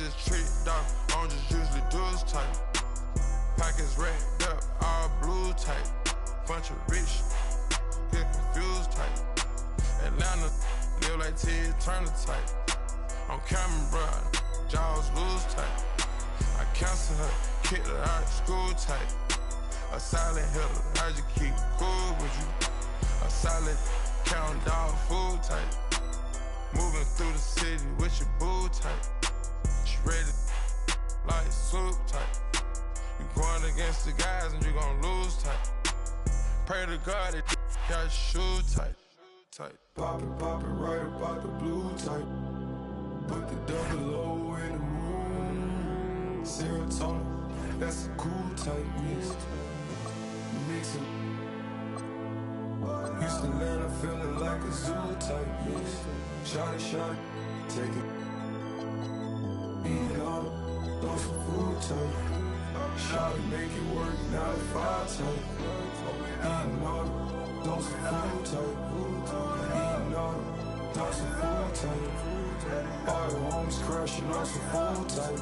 just tricked off, I don't just usually do this type. Pockets racked up, all blue type. Bunch of rich, get confused type. Atlanta, live like Ted Turner type. On camera, bro, jaws lose type. I cancel her, kicked her out of school type. A silent hitter, I just keep cool with you. A silent count dog food type. Moving through the city with your boo type. She ready like soup type. You going against the guys and you gon' lose type. Pray to God that got your shoe type. Pop it right about the blue type. Put the double O in the room. Serotonin, that's a cool type mix. Mix it. Used to land feeling like a zoo type mix. Shot it, take it. Eat it all, throw some food type. Shot it, make it work, now it's 5 type. Eating all, throw some food type. Eating all, throw some food type. All the homies crashing on some food type.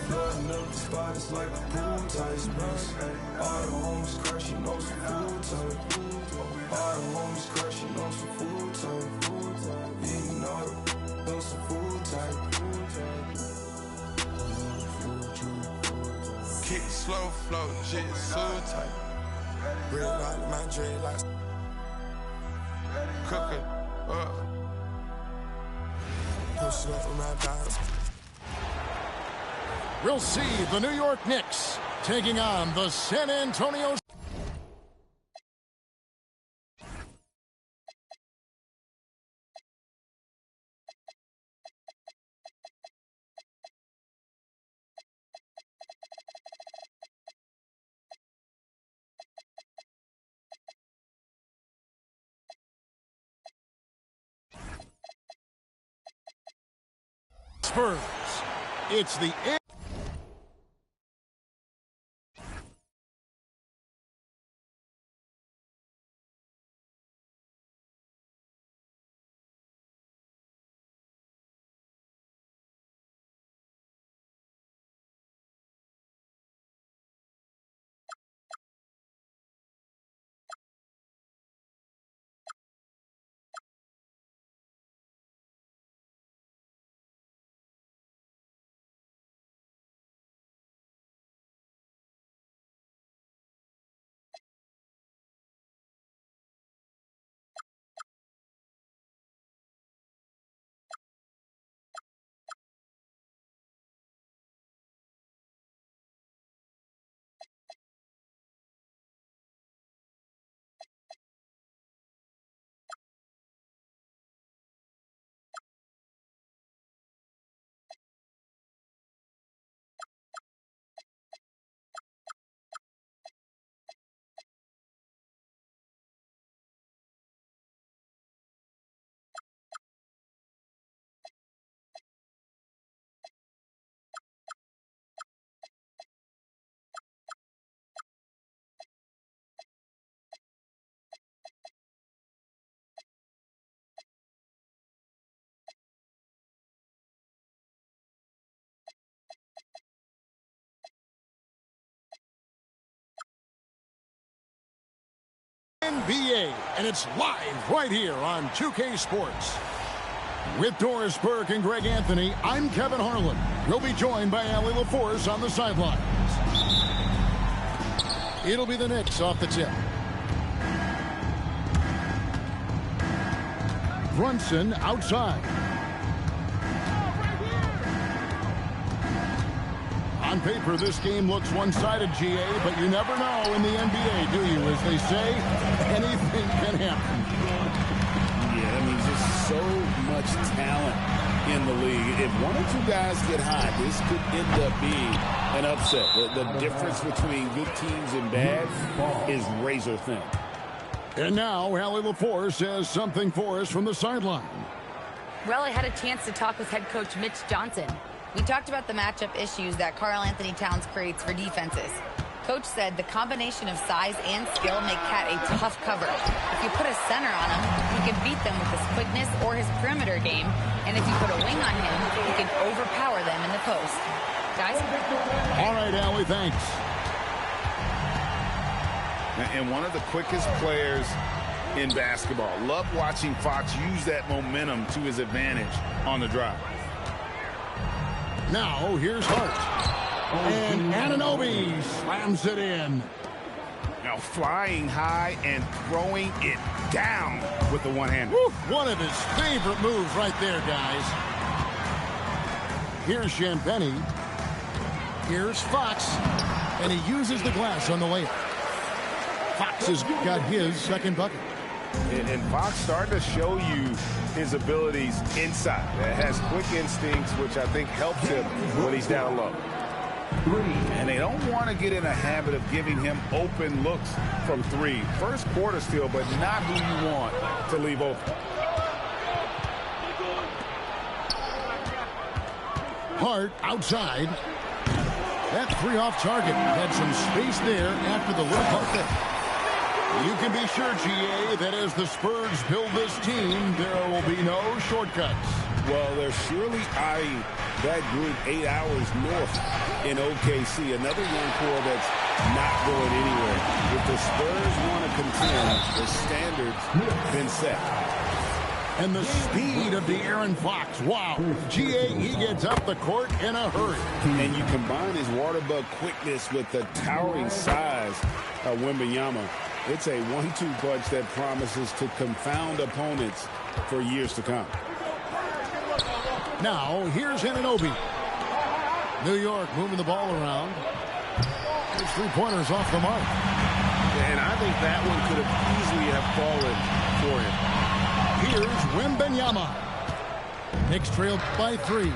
Flooding up the spot, it's like a pool type mix. All the homies crashing on some food type. All the homies crashing on some food type. Eating all the on some food type. Kick slow flow, jitsu type. Real like my dreadlocks. Cook it up. Push it up with my dogs. We'll see the New York Knicks taking on the San Antonio Spurs. It's the NBA, and it's live right here on 2K Sports. With Doris Burke and Greg Anthony, I'm Kevin Harlan. We'll be joined by Allie LaForce on the sidelines. It'll be the Knicks off the tip. Brunson outside. On paper, this game looks one-sided, GA, but you never know in the NBA, do you? As they say, anything can happen. Yeah, I mean, just so much talent in the league. If one or two guys get hot, this could end up being an upset. The difference between good teams and bad is razor thin. And now, Allie LaForce has something for us from the sideline. Well, I had a chance to talk with head coach Mitch Johnson. We talked about the matchup issues that Karl Anthony Towns creates for defenses. Coach said the combination of size and skill make Cat a tough cover. If you put a center on him, he He can beat them with his quickness or his perimeter game, and if you put a wing on him, he can overpower them in the post. Guys? All right, Allie, thanks. And one of the quickest players in basketball. Love watching Fox use that momentum to his advantage on the drive. Now, here's Hart. And Anunoby slams it in. Now flying high and throwing it down with the one-hander. One of his favorite moves right there, guys. Here's Champagny. Here's Fox. And he uses the glass on the layup. Fox has got his second bucket. And Fox starting to show you his abilities inside. Has quick instincts, which I think helps him when he's down low. And they don't want to get in a habit of giving him open looks from three. First quarter still, but not who you want to leave open. Hart outside. That three off target had some space there after the little pump fake. You can be sure, GA, that as the Spurs build this team, there will be no shortcuts. Well, they're surely eyeing that group 8 hours north in OKC. Another young core that's not going anywhere. If the Spurs want to contend, the standards been set. And the speed of De'Aaron Fox. Wow. GA, he gets up the court in a hurry. And you combine his water bug quickness with the towering size of Wembanyama. It's a 1-2 punch that promises to confound opponents for years to come. Now, here's Anunoby. New York moving the ball around. His three-pointers off the mark. And I think that one could have easily have fallen for him. Here's Wembanyama. Knicks trailed by 3.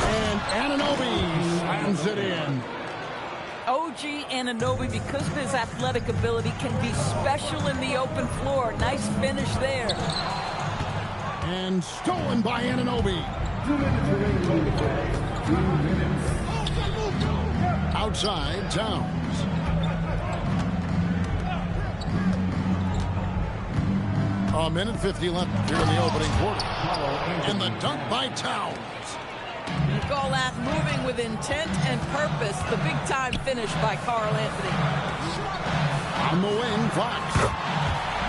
And Anunoby slams it in. OG Anunoby, because of his athletic ability, can be special in the open floor. Nice finish there. And stolen by Anunoby. Outside, Towns. A minute 50 left here in the opening quarter. And the dunk by Towns. You call that moving with intent and purpose. The big-time finish by Karl Anthony. On the wing, Fox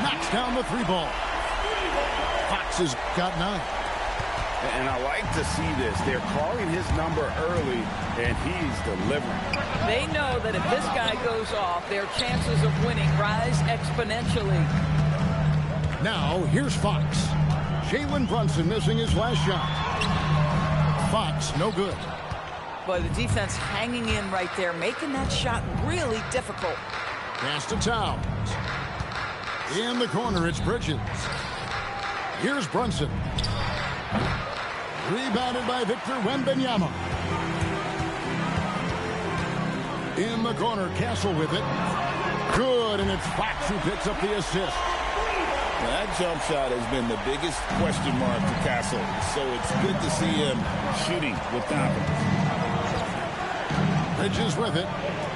knocks down the three ball. Fox has got 9. And I like to see this. They're calling his number early, and he's delivering. They know that if this guy goes off, their chances of winning rise exponentially. Now, here's Fox. Jalen Brunson missing his last shot. Fox, no good. But the defense hanging in right there, making that shot really difficult. Pass to Towns. In the corner, it's Bridges. Here's Brunson. Rebounded by Victor Wembanyama. In the corner, Castle with it. Good, and it's Fox who picks up the assist. Now, that jump shot has been the biggest question mark to Castle, so it's good to see him shooting with confidence. Bridges with it.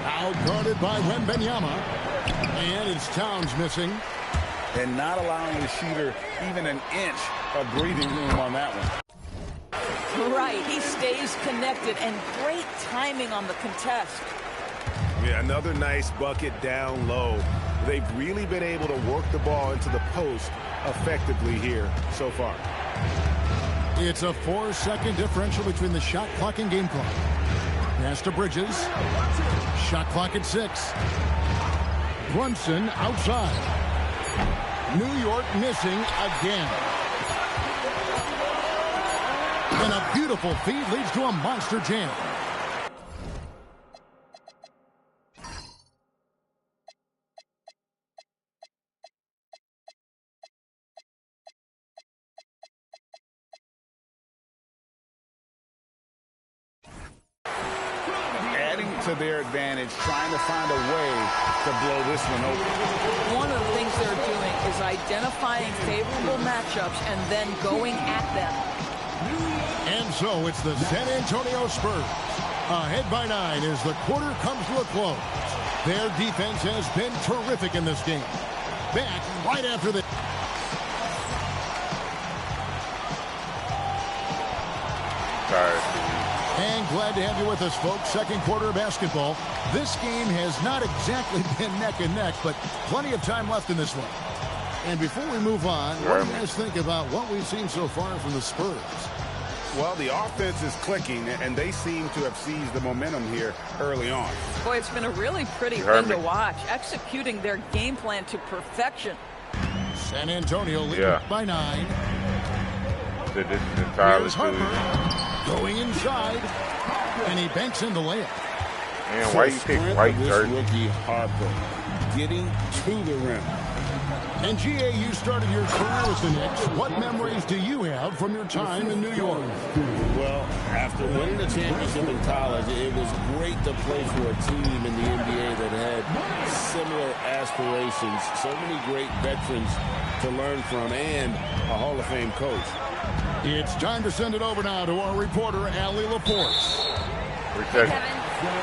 Out guarded by Wembanyama. And it's Towns missing. And not allowing the shooter even an inch of breathing room on that one. Right, he stays connected, and great timing on the contest. Yeah, another nice bucket down low. They've really been able to work the ball into the post effectively here so far. It's a 4-second differential between the shot clock and game clock. Pass to Bridges. Shot clock at 6. Brunson outside. New York missing again. And a beautiful feed leads to a monster jam. Adding to their advantage, trying to find a way to blow this one open. One of the things they're doing is identifying favorable matchups and then going at them. And so it's the San Antonio Spurs. Ahead by 9 as the quarter comes to a close. Their defense has been terrific in this game. Back right after this. glad to have you with us, folks. Second quarter of basketball. This game has not exactly been neck and neck, but plenty of time left in this one. And before we move on, what do you guys think about what we've seen so far from the Spurs? Well, the offense is clicking, and they seem to have seized the momentum here early on. Boy, it's been a really pretty thing to watch, executing their game plan to perfection. San Antonio leading by 9. Here's Harper going inside, and he banks in the layup. Man, why you pick white jersey? Rookie Harper getting to the rim. And G.A., you started your career with the Knicks. What memories do you have from your time in New York? Well, after winning the championship in college, it was great to play for a team in the NBA that had similar aspirations. So many great veterans to learn from and a Hall of Fame coach. It's time to send it over now to our reporter, Allie LaForce. Kevin,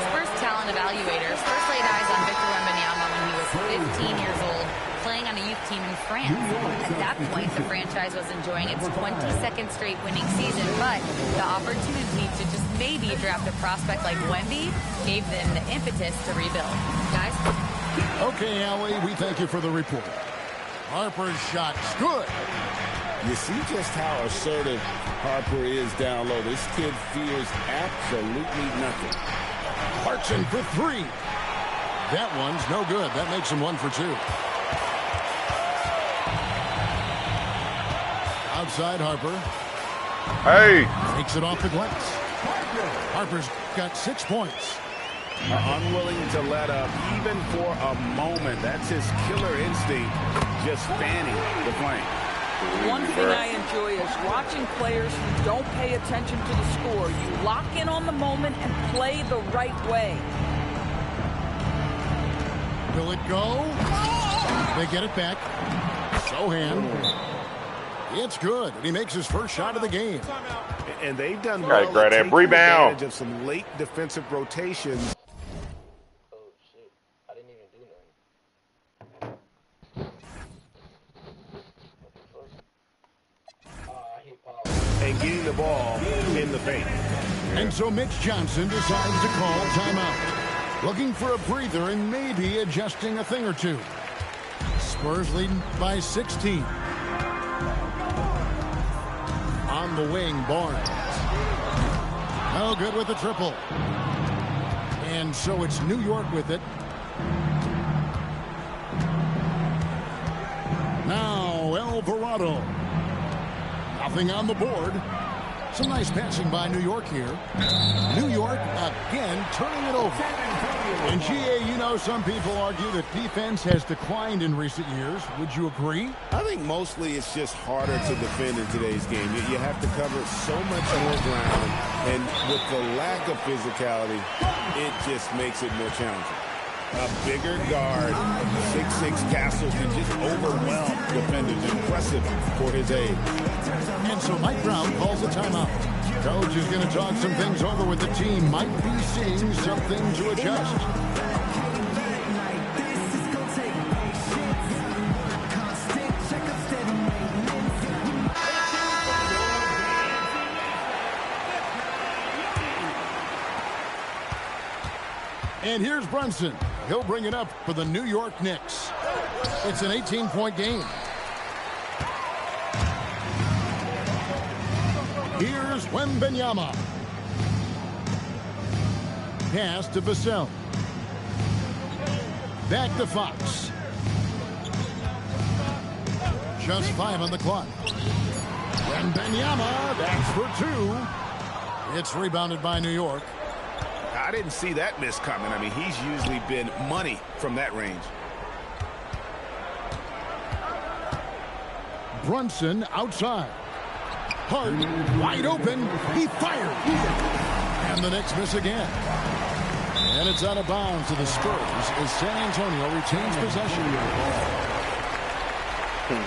Spurs talent evaluators first laid eyes on Victor Wembanyama when he was 15 years old, playing on a youth team in France. At that point, the franchise was enjoying its 22nd straight winning season, but the opportunity to just maybe draft a prospect like Wemby gave them the impetus to rebuild. Guys? Okay, Allie, we thank you for the report. Harper's shot's good. You see just how assertive Harper is down low. This kid fears absolutely nothing. Clarkson for 3. That one's no good. That makes him 1 for 2. Outside Harper. Hey! Takes it off the glass. Harper's got 6 points. Unwilling to let up even for a moment. That's his killer instinct, just fanning the flame. One thing I enjoy is watching players who don't pay attention to the score. You lock in on the moment and play the right way. Will it go? They get it back. Sohan. It's good. And he makes his first shot of the game. And they've done well grab that rebound. Advantage of some late defensive rotations. Oh, shit. I didn't even do nothing. And getting the ball in the paint. And so Mitch Johnson decides to call timeout. Looking for a breather and maybe adjusting a thing or two. Spurs leading by 16. On the wing, Barnes. No good with the triple. And so it's New York with it. Now Alvarado. Nothing on the board. Some nice passing by New York here. New York again turning it over. And GA, you know, some people argue that defense has declined in recent years. Would you agree? I think mostly it's just harder to defend in today's game. You have to cover so much more ground, and with the lack of physicality, it just makes it more challenging. A bigger guard, 6'6" Castle can just overwhelm defenders. Impressive for his age. And so Mike Brown calls a timeout. Coach is going to talk some things over with the team. Might be seeing something to adjust. And here's Brunson. He'll bring it up for the New York Knicks. It's an 18-point game. Here's Wembanyama. Pass to Vassell. Back to Fox. Just 5 on the clock. Wembanyama, that's for 2. It's rebounded by New York. I didn't see that miss coming. I mean, he's usually been money from that range. Brunson outside. Hart wide open. He fired. And the Knicks miss again. And it's out of bounds to the Spurs as San Antonio retains possession.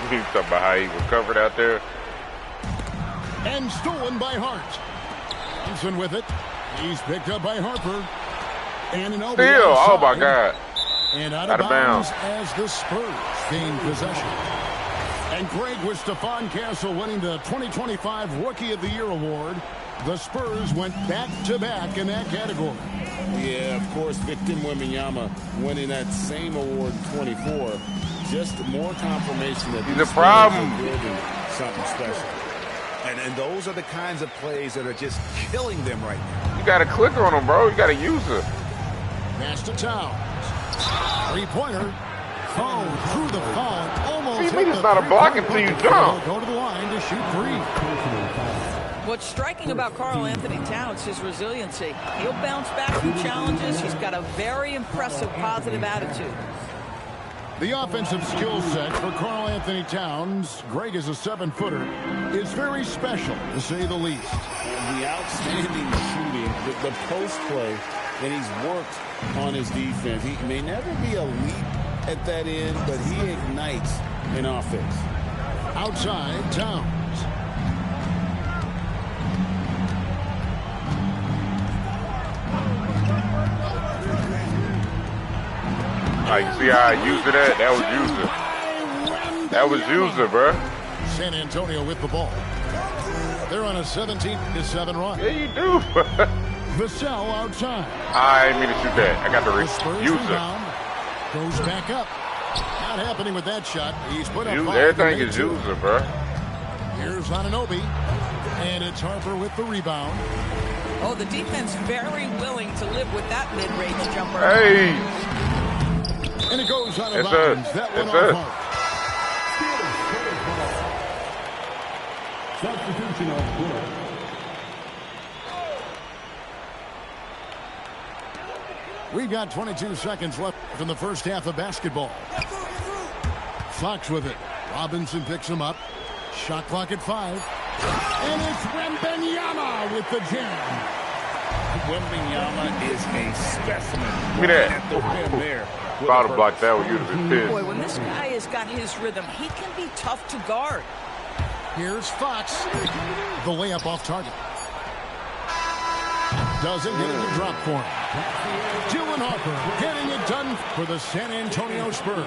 He's talking about how he recovered out there. And stolen by Hart. Brunson with it. He's picked up by Harper. And an open Still, oh my outside. God. And out of bounds as the Spurs gain possession. And Greg with Stephon Castle winning the 2025 Rookie of the Year award. The Spurs went back-to-back in that category. Yeah, of course, Victor Wembanyama winning that same award in 24. Just more confirmation that he's the a problem. Spurs are building something special. And those are the kinds of plays that are just killing them right now. You got to click on him, bro. You got to use it. Pass to Towns. Three-pointer. Oh, through the foul. Almost See, hit it's the not a block until you jump. Go to the line to shoot three. What's striking about Karl Anthony Towns is his resiliency. He'll bounce back from challenges. He's got a very impressive positive attitude. The offensive skill set for Karl Anthony Towns, Greg is a 7-footer, is very special, to say the least. The outstanding shooting, the post play, and he's worked on his defense. He may never be elite at that end, but he ignites an offense. Outside, Towns. You see how I used it at? That was user. That was user, bro. San Antonio with the ball. They're on a 17-7 run. Yeah, you do. Vassell outside. I didn't mean to shoot that. I got the user. Goes back up. Not happening with that shot. He's put up everything is user, bro. Here's Anunoby. And it's Harper with the rebound. Oh, the defense very willing to live with that mid-range jumper. Hey. And it goes out of bounds. That one off home. Substitution on the floor. We've got 22 seconds left in the first half of basketball. Fox with it. Robinson picks him up. Shot clock at 5. And it's Wembanyama with the jam. Wembanyama is a specimen. Look at At the rim there. About to block that one, you'd have been pissed. Boy, when this guy has got his rhythm, he can be tough to guard. Here's Fox. The layup off target. Doesn't get it to drop for him. Dylan Harper getting it done for the San Antonio Spurs.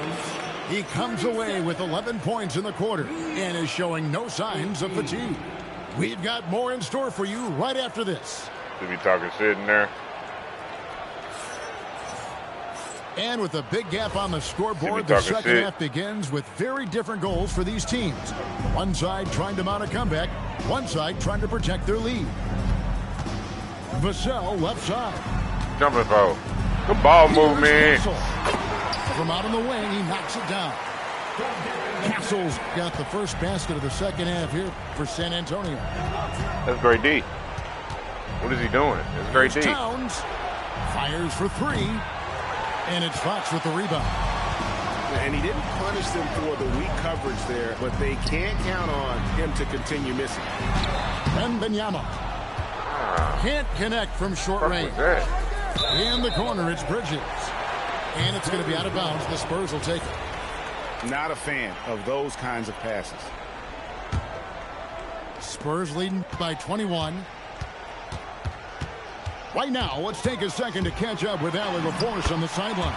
He comes away with 11 points in the quarter and is showing no signs of fatigue. We've got more in store for you right after this. To be talking shit in there. And with a big gap on the scoreboard, the second half begins with very different goals for these teams. One side trying to mount a comeback, one side trying to protect their lead. Vassell left side. Jumping foul. Good ball movement. From out on the wing, he knocks it down. Castle's got the first basket of the second half here for San Antonio. That's great D. What is he doing? That's great D. Towns fires for 3. And it's Fox with the rebound. And he didn't punish them for the weak coverage there, but they can't count on him to continue missing. Wembanyama can't connect from short range. In the corner, it's Bridges. And it's going to be out of bounds. The Spurs will take it. Not a fan of those kinds of passes. Spurs leading by 21. Right now, let's take a second to catch up with Allie LaForce on the sideline.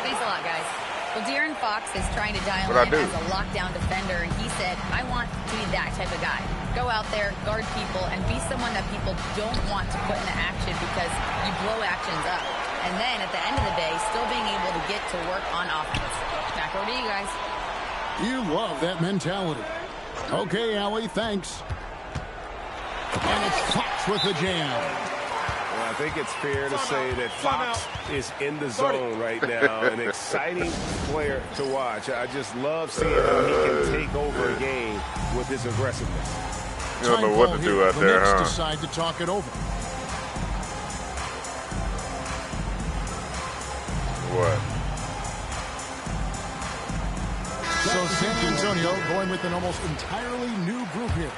Thanks a lot, guys. Well, De'Aaron Fox is trying to dial in as a lockdown defender, and he said, I want to be that type of guy. Go out there, guard people, and be someone that people don't want to put into action because you blow actions up. And then, at the end of the day, still being able to get to work on offense. Back over to you guys. You love that mentality. Okay, Allie, thanks. And it's Fox with the jam. Well, I think it's fair to say that Fox is in the zone right now. An exciting player to watch. I just love seeing how he can take over a game with his aggressiveness. You don't know what to do out there, huh? Decide to talk it over. What? So San Antonio going with an almost entirely new group here.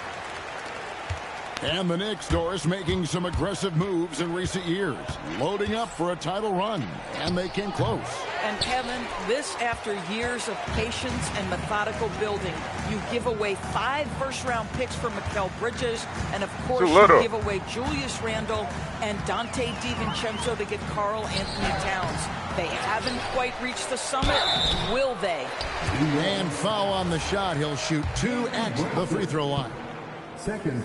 And the Knicks, Doris, making some aggressive moves in recent years, loading up for a title run, and they came close. And Kevin, this after years of patience and methodical building. You give away 5 first-round picks for Mikal Bridges, and of course you give away Julius Randle and Dante DiVincenzo to get Karl Anthony Towns. They haven't quite reached the summit, will they? And foul on the shot. He'll shoot 2 at the free throw line.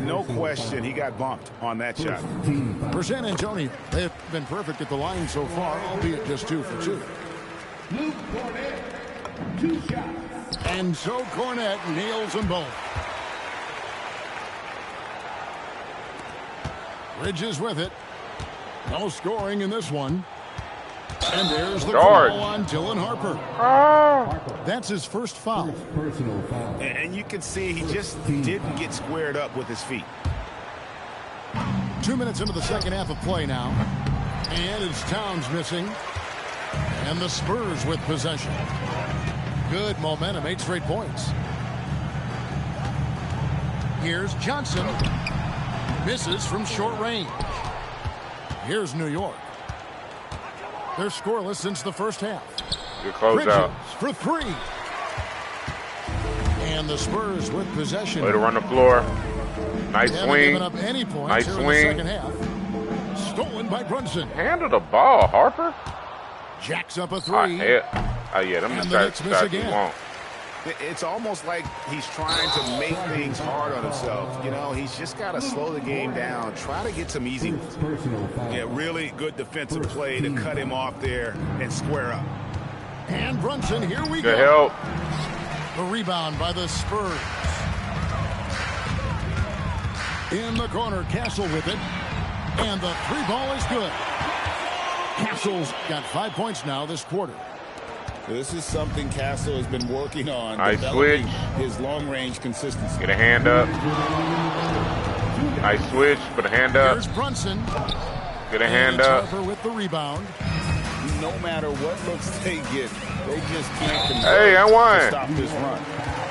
No question, he got bumped on that shot. For San Antonio, they've been perfect at the line so far, albeit just 2 for 2. And so Cornette nails them both. Bridges with it. No scoring in this one. And there's the foul on Dylan Harper. That's his first foul. And you can see he just didn't get squared up with his feet. 2 minutes into the second half of play now. And it's Towns missing. And the Spurs with possession. Good momentum, 8 straight points. Here's Johnson. Misses from short range. Here's New York. They're scoreless since the first half. Good closeout. For 3. And the Spurs with possession. Way to run the floor. Nice swing. Up any points nice here swing. In the second half. Stolen by Brunson. Handle the ball, Harper. Jacks up a 3. Yeah, them the shots you want. It's almost like he's trying to make things hard on himself. You know, he's just got to slow the game down, try to get some easy ones. Yeah, really good defensive play to cut him off there and square up. And Brunson, here we Good go. help. The rebound by the Spurs. In the corner, Castle with it. And the 3 ball is good. Castle's got 5 points now this quarter. This is something Castle has been working on. Nice switch. His long-range consistency. Get a hand up. Nice switch. Put a hand up. Here's Brunson. Get a hand up. Harper with the rebound. No matter what looks they get, they just can't stop this run.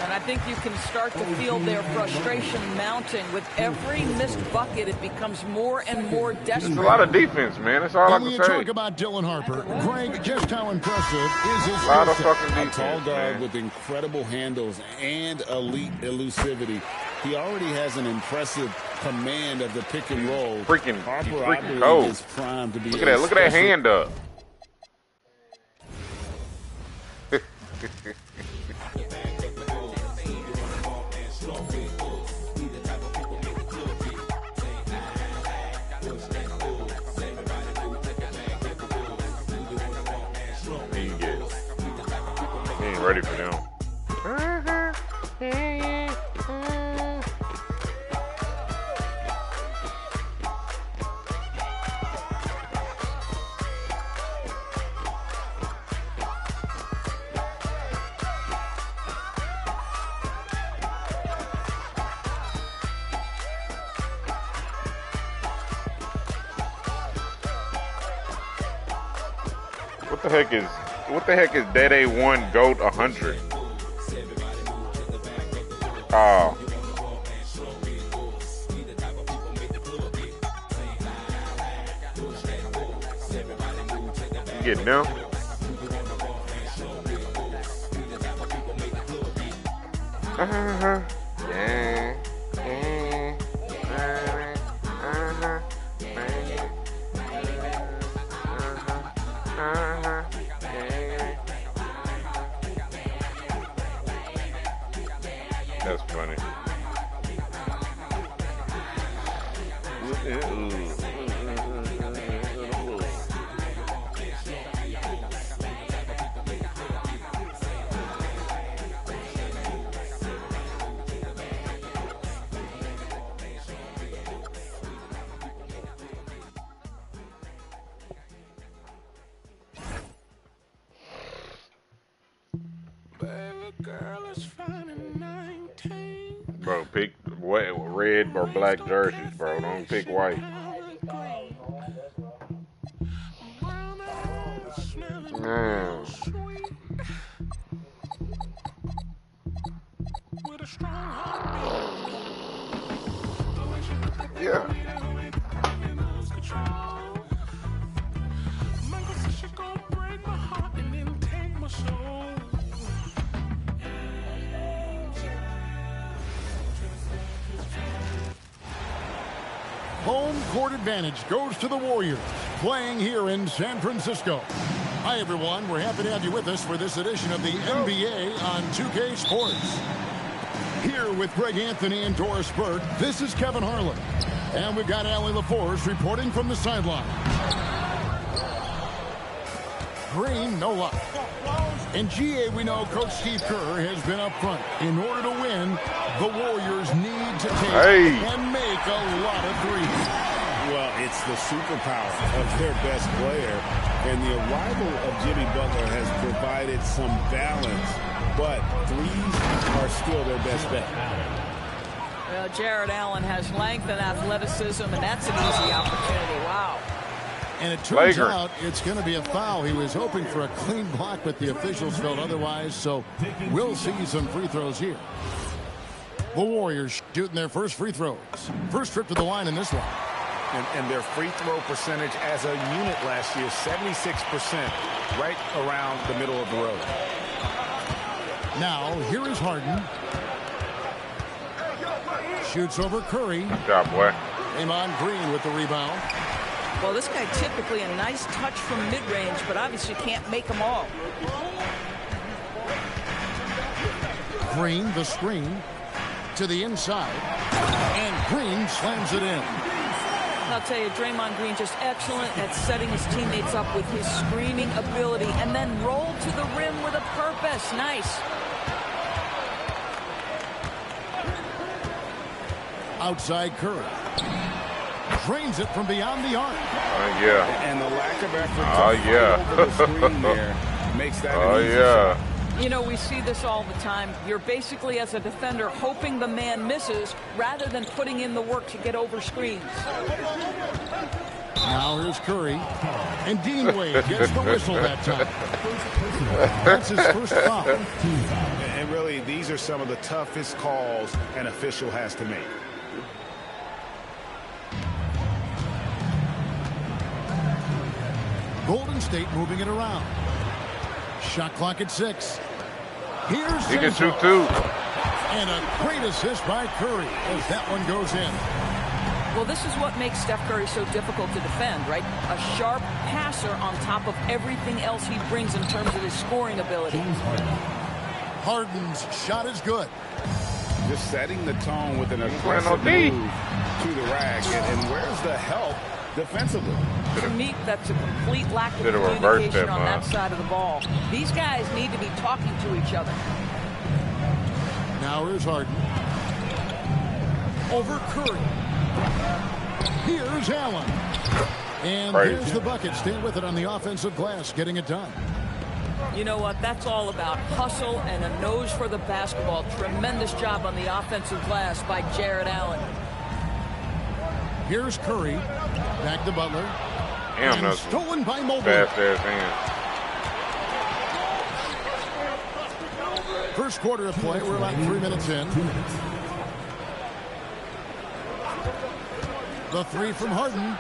And I think you can start to feel their frustration mounting. With every missed bucket, it becomes more and more desperate. It's a lot of defense, man. That's all I When can we say. talk about Dylan Harper, Greg, just how impressive is his A lot of skill set? fucking defense, A tall guard man. with incredible handles and elite elusivity. He already has an impressive command of the pick and roll. He's Harper, freaking I believe, cold. is primed to be. Look at that hand up. He ain't ready for them. What the heck is Dead A1 Goat 100? Oh. You getting them? Yeah. That's funny. Bro, pick red or black jerseys, bro. Don't pick white. Man. Yeah. Home court advantage goes to the Warriors, playing here in San Francisco. Hi, everyone. We're happy to have you with us for this edition of the NBA on 2K Sports. Here Here with Greg Anthony and Doris Burke, this is Kevin Harlan. And we've got Allie LaForce reporting from the sideline. Green, no luck. In GA, we know Coach Steve Kerr has been up front. In order to win, the Warriors need to take and make a lot of threes. Well, it's the superpower of their best player. And the arrival of Jimmy Butler has provided some balance. But threes are still their best bet. Well, Jared Allen has length and athleticism, and that's an easy opportunity. Wow. And it turns out it's going to be a foul. He was hoping for a clean block, but the officials felt otherwise, so we'll see some free throws here. The Warriors shooting their first free throws. First trip to the line in this one. And their free throw percentage as a unit last year, 76%, right around the middle of the road. Now, here is Harden. Shoots over Curry. Good job, boy. Draymond Green with the rebound. Well, this guy typically a nice touch from mid-range, but obviously can't make them all. Green, the screen, to the inside. And Green slams it in. I'll tell you, Draymond Green just excellent at setting his teammates up with his screening ability and then roll to the rim with a purpose. Nice. Outside Curry. Drains it from beyond the arc. Yeah. And the lack of effort to over the screen there makes that an easy shot. You know, we see this all the time. You're basically, as a defender, hoping the man misses rather than putting in the work to get over screens. Now here's Curry. And Dean Wade gets the whistle that time. That's his first foul. And really, these are some of the toughest calls an official has to make. Golden State moving it around. Shot clock at 6. Here's He can shoot too. And a great assist by Curry as that one goes in. Well, this is what makes Steph Curry so difficult to defend, right? A sharp passer on top of everything else he brings in terms of his scoring ability. Harden's shot is good. Just setting the tone with an aggressive move to the rack. And where's the help defensively? To me, that's a complete lack of communication on that side of the ball. These guys need to be talking to each other. Now here's Harden. Over Curry. Here's Allen. And here's the bucket. Stay with it on the offensive glass, getting it done. You know what? That's all about hustle and a nose for the basketball. Tremendous job on the offensive glass by Jared Allen. Here's Curry. Back to Butler. Damn, and stolen by Mobley. Fast-ass hand. First quarter of play. We're about 3 minutes in. The three from Harden.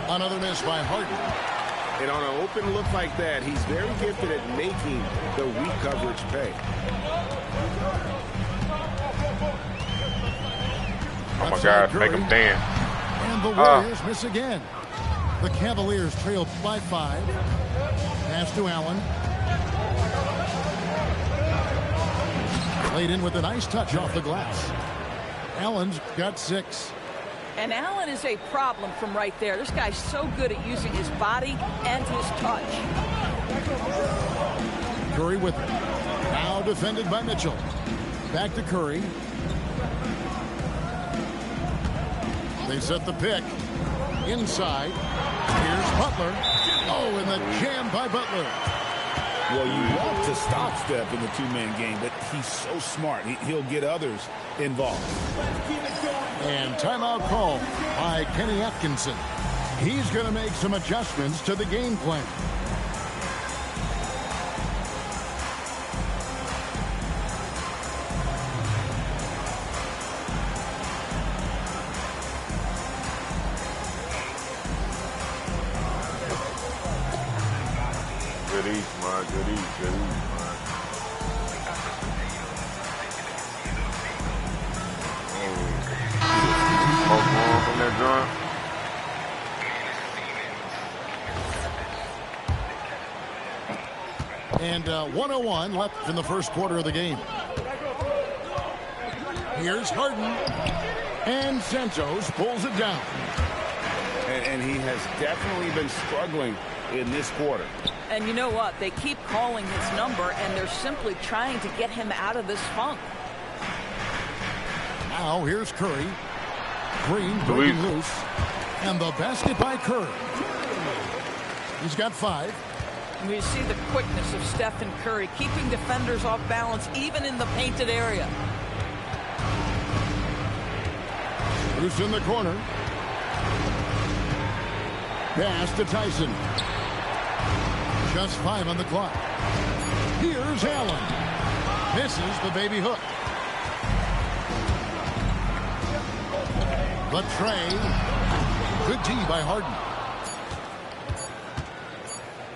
Another miss by Harden. And on an open look like that, he's very gifted at making the weak coverage pay. Oh, my God. Make him dance. And the Warriors miss again. The Cavaliers trail by 5. Pass to Allen. Played in with a nice touch off the glass. Allen's got 6. And Allen is a problem from right there. This guy's so good at using his body and his touch. Curry with it. Now defended by Mitchell. Back to Curry. They set the pick. Inside. Here's Butler. Oh, and the jam by Butler. Well, you want to stop Steph in the two-man game, but he's so smart. He'll get others involved. And timeout call by Kenny Atkinson. He's going to make some adjustments to the game plan. Good eat, man. Good eat, man. From that joint. And 1:01 left in the first quarter of the game. Here's Harden. And Santos pulls it down. And he has definitely been struggling in this quarter. And you know what? They keep calling his number, and they're simply trying to get him out of this funk. Now here's Curry. Green breaking loose. And the basket by Curry. He's got 5. And we see the quickness of Stephen Curry, keeping defenders off balance even in the painted area. Bruce in the corner. Pass to Tyson. Just 5 on the clock. Here's Allen. Misses the baby hook. But Trey. Good D by Harden.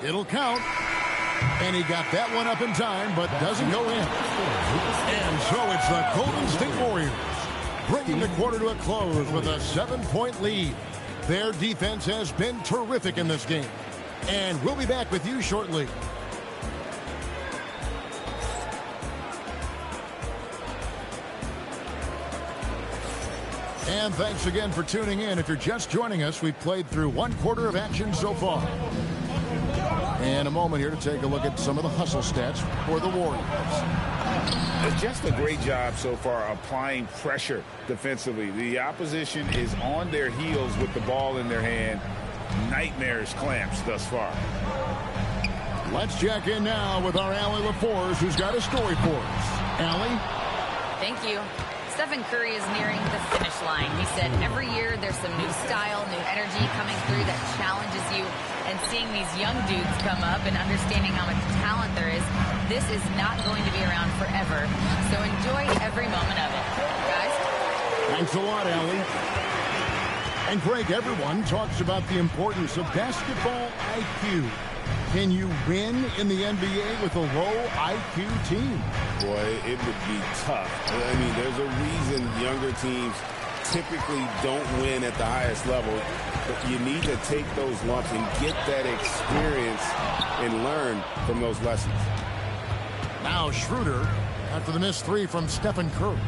It'll count. And he got that one up in time, but doesn't go in. And so it's the Golden State Warriors bringing the quarter to a close with a 7-point lead. Their defense has been terrific in this game. And we'll be back with you shortly. And thanks again for tuning in. If you're just joining us, we've played through 1 quarter of action so far. And a moment here to take a look at some of the hustle stats for the Warriors. Just a great job so far applying pressure defensively. The opposition is on their heels with the ball in their hand. Nightmarish clamps thus far. Let's check in now with our Allie LaForce, who's got a story for us. Allie? Thank you. Stephen Curry is nearing the finish line. He said every year there's some new style, new energy coming through that challenges you. And seeing these young dudes come up and understanding how much talent there is, this is not going to be around forever. So enjoy every moment of it. Guys? Thanks a lot, Allie. And Greg, everyone talks about the importance of basketball IQ. Can you win in the NBA with a low IQ team? Boy, it would be tough. I mean, there's a reason younger teams typically don't win at the highest level. But you need to take those lumps and get that experience and learn from those lessons. Now Schroeder after the missed 3 from Stephen Curry.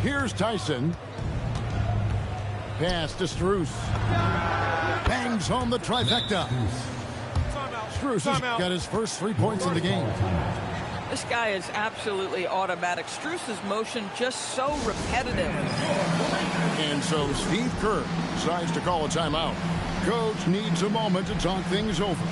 Here's Tyson. Pass to Strus. Bangs home the trifecta. Strus has got his first 3 points in the game. This guy is absolutely automatic. Strus's motion just so repetitive. And so Steve Kerr decides to call a timeout. Coach needs a moment to talk things over.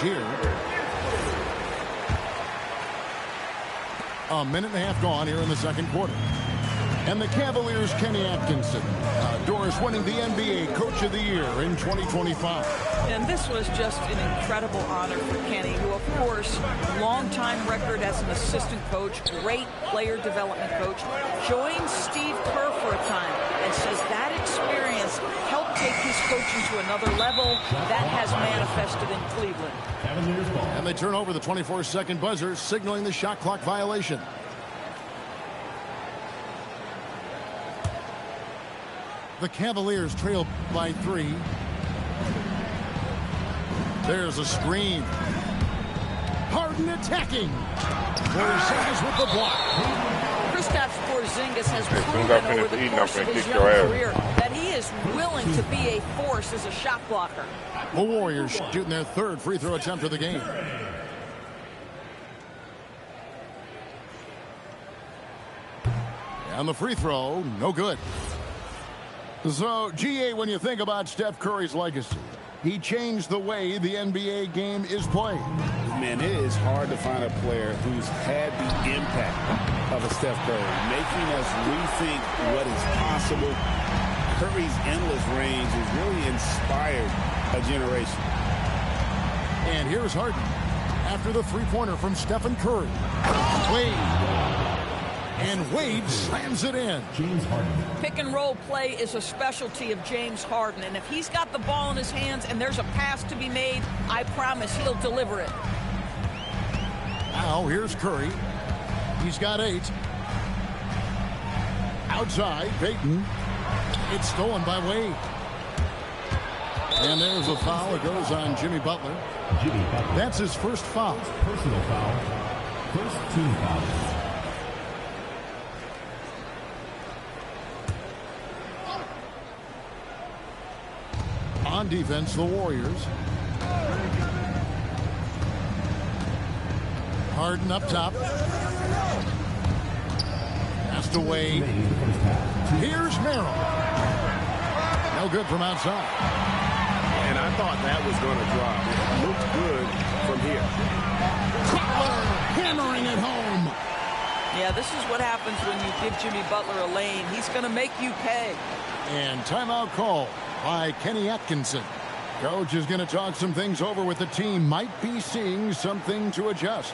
Here. A minute and a half gone here in the second quarter. And the Cavaliers' Kenny Atkinson. Doris winning the NBA Coach of the Year in 2025. And this was just an incredible honor for Kenny, who, of course, long-time record as an assistant coach, great player development coach, joined Steve Kerr for a time and says that experience helped take his coaching to another level. That has manifested in Cleveland. And they turn over the 24-second buzzer, signaling the shot clock violation. The Cavaliers trail by 3. There's a screen. Harden attacking. Porzingis with the block. Kristaps Porzingis has proven over the course of his young career that he is willing to be a force as a shot blocker. The Warriors shooting their 3rd free throw attempt of the game. And the free throw, no good. So, GA, when you think about Steph Curry's legacy, he changed the way the NBA game is played. Man, it is hard to find a player who's had the impact of a Steph Curry, making us rethink what is possible. Curry's endless range has really inspired a generation. And here's Harden after the three-pointer from Stephen Curry. Wade. And Wade slams it in. James Harden. Pick and roll play is a specialty of James Harden. And if he's got the ball in his hands and there's a pass to be made, I promise he'll deliver it. Now here's Curry. He's got 8. Outside, Payton. It's stolen by Wade. And there's a foul. It goes on Jimmy Butler. That's his first foul. Personal foul. First team foul. On defense, the Warriors. Harden up top. Passed away. Here's Merrill. No good from outside. And I thought that was going to drop. It looked good from here. Butler hammering it home. Yeah, this is what happens when you give Jimmy Butler a lane. He's going to make you pay. And timeout call by Kenny Atkinson. Coach is going to talk some things over with the team. Might be seeing something to adjust.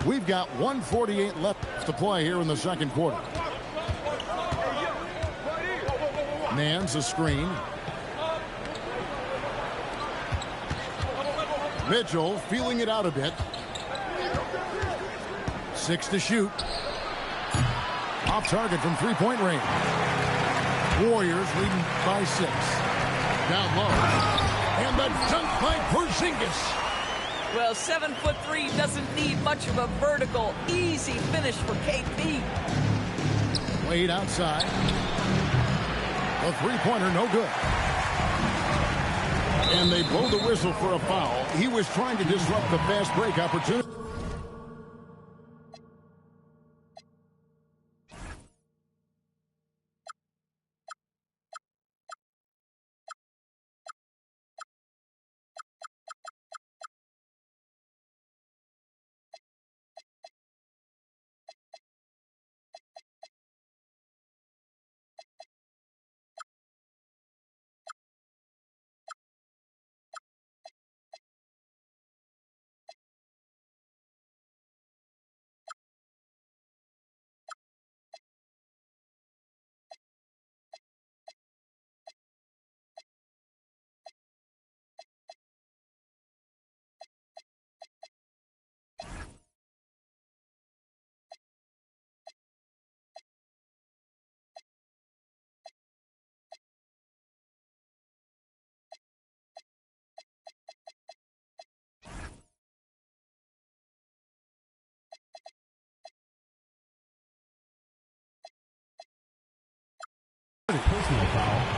We've got 1:48 left to play here in the second quarter. Mans a screen. Mitchell feeling it out a bit. 6 to shoot. Off target from three-point range. Warriors leading by 6. Down low. And the dunk by Porzingis. Well, 7'3" doesn't need much of a vertical. Easy finish for KP. Wade outside. A three-pointer, no good. And they blow the whistle for a foul. He was trying to disrupt the fast break opportunity.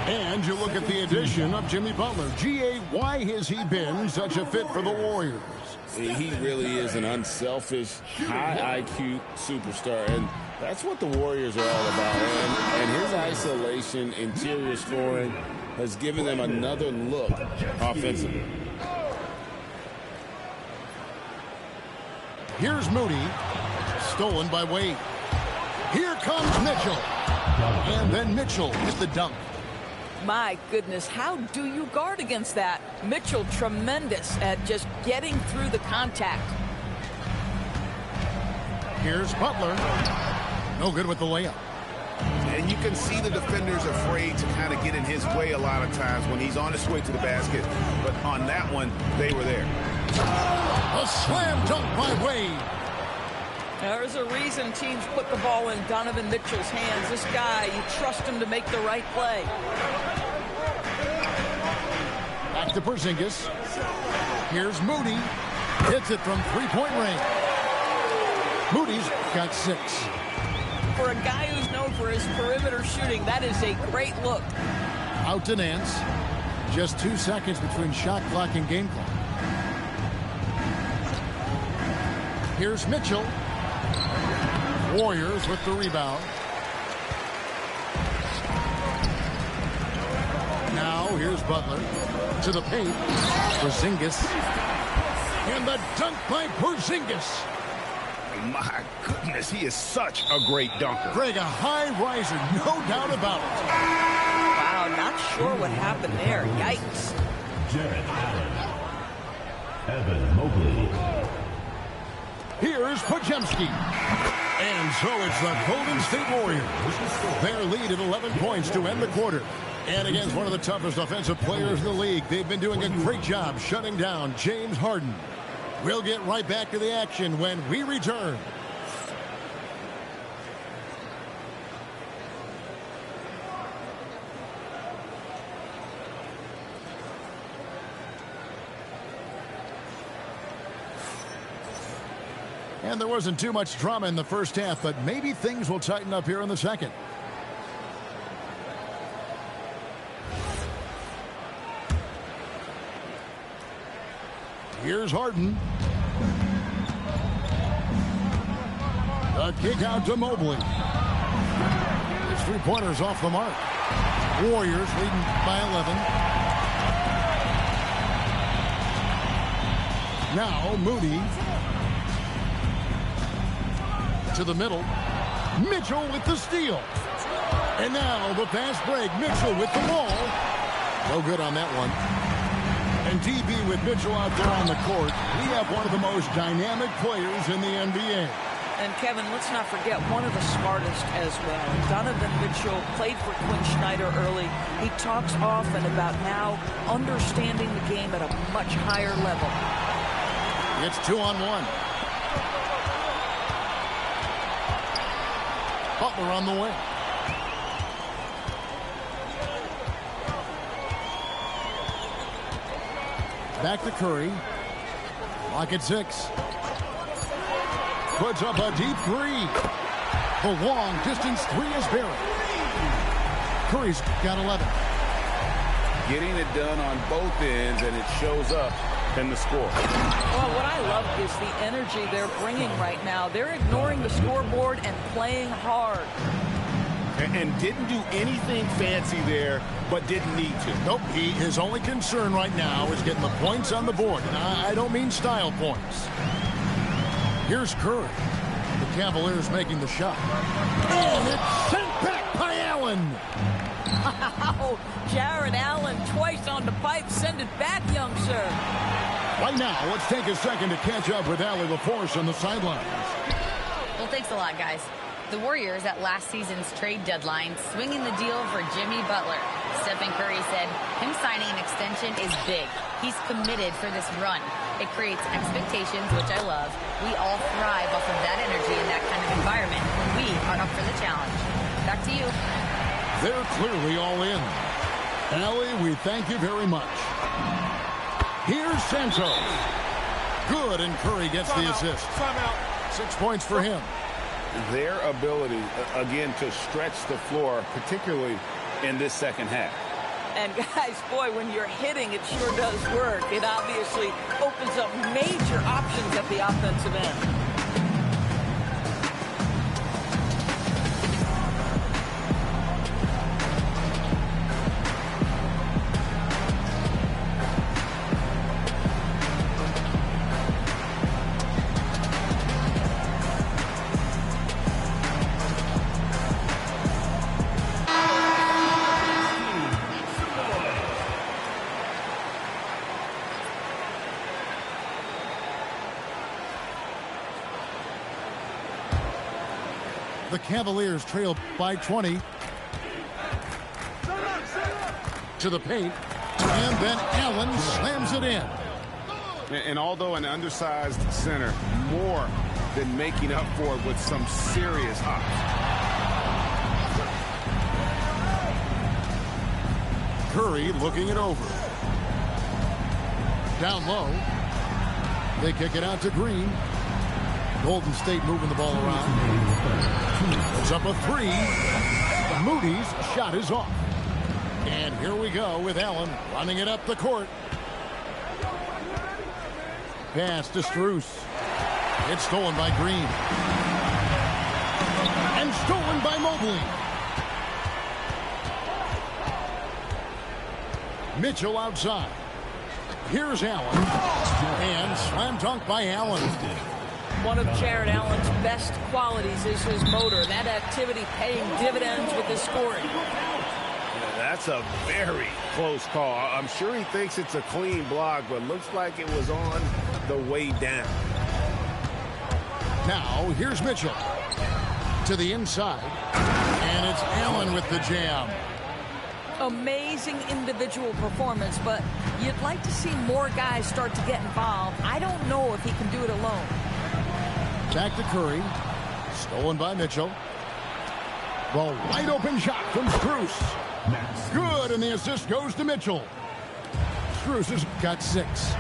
And you look at the addition of Jimmy Butler. GA, why has he been such a fit for the Warriors? He really is an unselfish, high IQ superstar, and that's what the Warriors are all about. And his isolation, interior scoring, has given them another look offensively. Here's Moody, stolen by Wade. Here comes Mitchell. And then Mitchell with the dunk. My goodness, how do you guard against that? Mitchell, tremendous at just getting through the contact. Here's Butler. No good with the layup. And you can see the defenders afraid to kind of get in his way a lot of times when he's on his way to the basket. But on that one, they were there. A slam dunk by Wade. There's a reason teams put the ball in Donovan Mitchell's hands. This guy, you trust him to make the right play. Back to Porzingis. Here's Moody. Hits it from three-point range. Moody's got 6. For a guy who's known for his perimeter shooting, that is a great look. Out to Nance. Just 2 seconds between shot clock and game clock. Here's Mitchell. Warriors with the rebound. Now here's Butler to the paint. Porzingis. And the dunk by Porzingis. My goodness, he is such a great dunker. Greg, a high riser, no doubt about it. Wow, not sure what happened there. Yikes. Jarrett Allen. Evan Mobley. Here's Podziemski. And so it's the Golden State Warriors. Their lead at 11 points to end the quarter. And against one of the toughest offensive players in the league, they've been doing a great job shutting down James Harden. We'll get right back to the action when we return. And there wasn't too much drama in the first half, but maybe things will tighten up here in the second. Here's Harden. A kick out to Mobley. His three-pointers off the mark. Warriors leading by 11. Now Moody. To the middle. Mitchell with the steal. And now the fast break. Mitchell with the ball. No good on that one. And DB with Mitchell out there on the court. We have one of the most dynamic players in the NBA. And Kevin, let's not forget one of the smartest as well. Donovan Mitchell played for Quinn Snyder early. He talks often about now understanding the game at a much higher level. It's 2-on-1. Butler on the way. Back to Curry. Lock at 6. Puts up a deep 3. The long distance 3 is buried. Curry's got 11. Getting it done on both ends, and it shows up in the score. Well, what I love is the energy they're bringing right now. They're ignoring the scoreboard and playing hard. And didn't do anything fancy there, but didn't need to. Nope, his only concern right now is getting the points on the board. And I don't mean style points. Here's Curry. The Cavaliers making the shot. And it's sent back by Allen. Wow, Jarrett Allen twice on the pipe. Send it back, young sir. Right now, let's take a second to catch up with Allie LaForce on the sidelines. Well, thanks a lot, guys. The Warriors at last season's trade deadline swinging the deal for Jimmy Butler. Stephen Curry said him signing an extension is big. He's committed for this run. It creates expectations, which I love. We all thrive off of that energy in that kind of environment when we are up for the challenge. Back to you. They're clearly all in. Allie, we thank you very much. Here's Santos. Good, and Curry gets the assist. 6 points for him. Their ability, again, to stretch the floor, particularly in this second half. And guys, boy, when you're hitting, it sure does work. It obviously opens up major options at the offensive end. The Cavaliers trail by 20. To the paint. And then Allen slams it in. And although an undersized center, more than making up for it with some serious hops. Curry looking it over. Down low. They kick it out to Green. Golden State moving the ball around. It's up a three. Moody's shot is off. And here we go with Allen running it up the court. Pass to Strus. It's stolen by Green. And stolen by Mobley. Mitchell outside. Here's Allen. And slam dunk by Allen. One of Jared Allen's best qualities is his motor. That activity paying dividends with his scoring. Yeah, that's a very close call. I'm sure he thinks it's a clean block, but looks like it was on the way down. Now, here's Mitchell. To the inside. And it's Allen with the jam. Amazing individual performance, but you'd like to see more guys start to get involved. I don't know if he can do it alone. Back to Curry. Stolen by Mitchell. The wide open shot from Strus. Good, and the assist goes to Mitchell. Strus has got 6.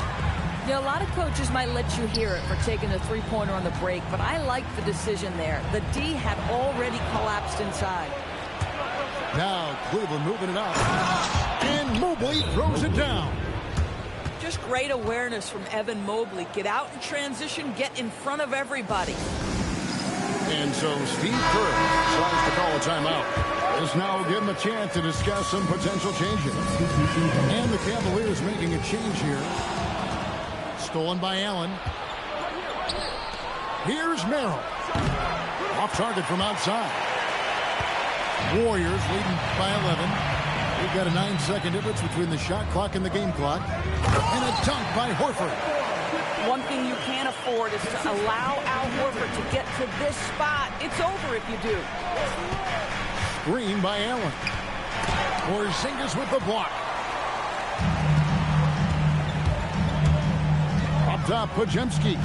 You know, a lot of coaches might let you hear it for taking the three-pointer on the break, but I like the decision there. The D had already collapsed inside. Now Cleveland moving it up. And Mobley throws it down. Just great awareness from Evan Mobley. Get out in transition, get in front of everybody. And so Steve Kerr decides to call a timeout. This now will give him a chance to discuss some potential changes. And the Cavaliers making a change here. Stolen by Allen. Here's Merrill. Off target from outside. Warriors leading by 11. We've got a 9-second difference between the shot clock and the game clock. And a dunk by Horford. One thing you can't afford is to allow Al Horford to get to this spot. It's over if you do. Screen by Allen. Porzingis with the block. Up top, Podziemski.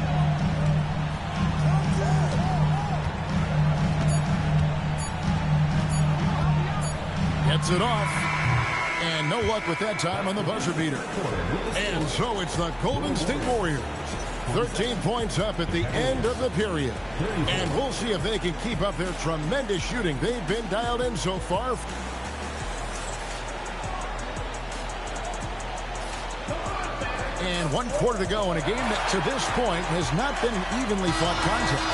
Gets it off. And no luck with that time on the buzzer beater. And so it's the Golden State Warriors. 13 points up at the end of the period. And we'll see if they can keep up their tremendous shooting. They've been dialed in so far. And 1 quarter to go in a game that to this point has not been an evenly fought contest.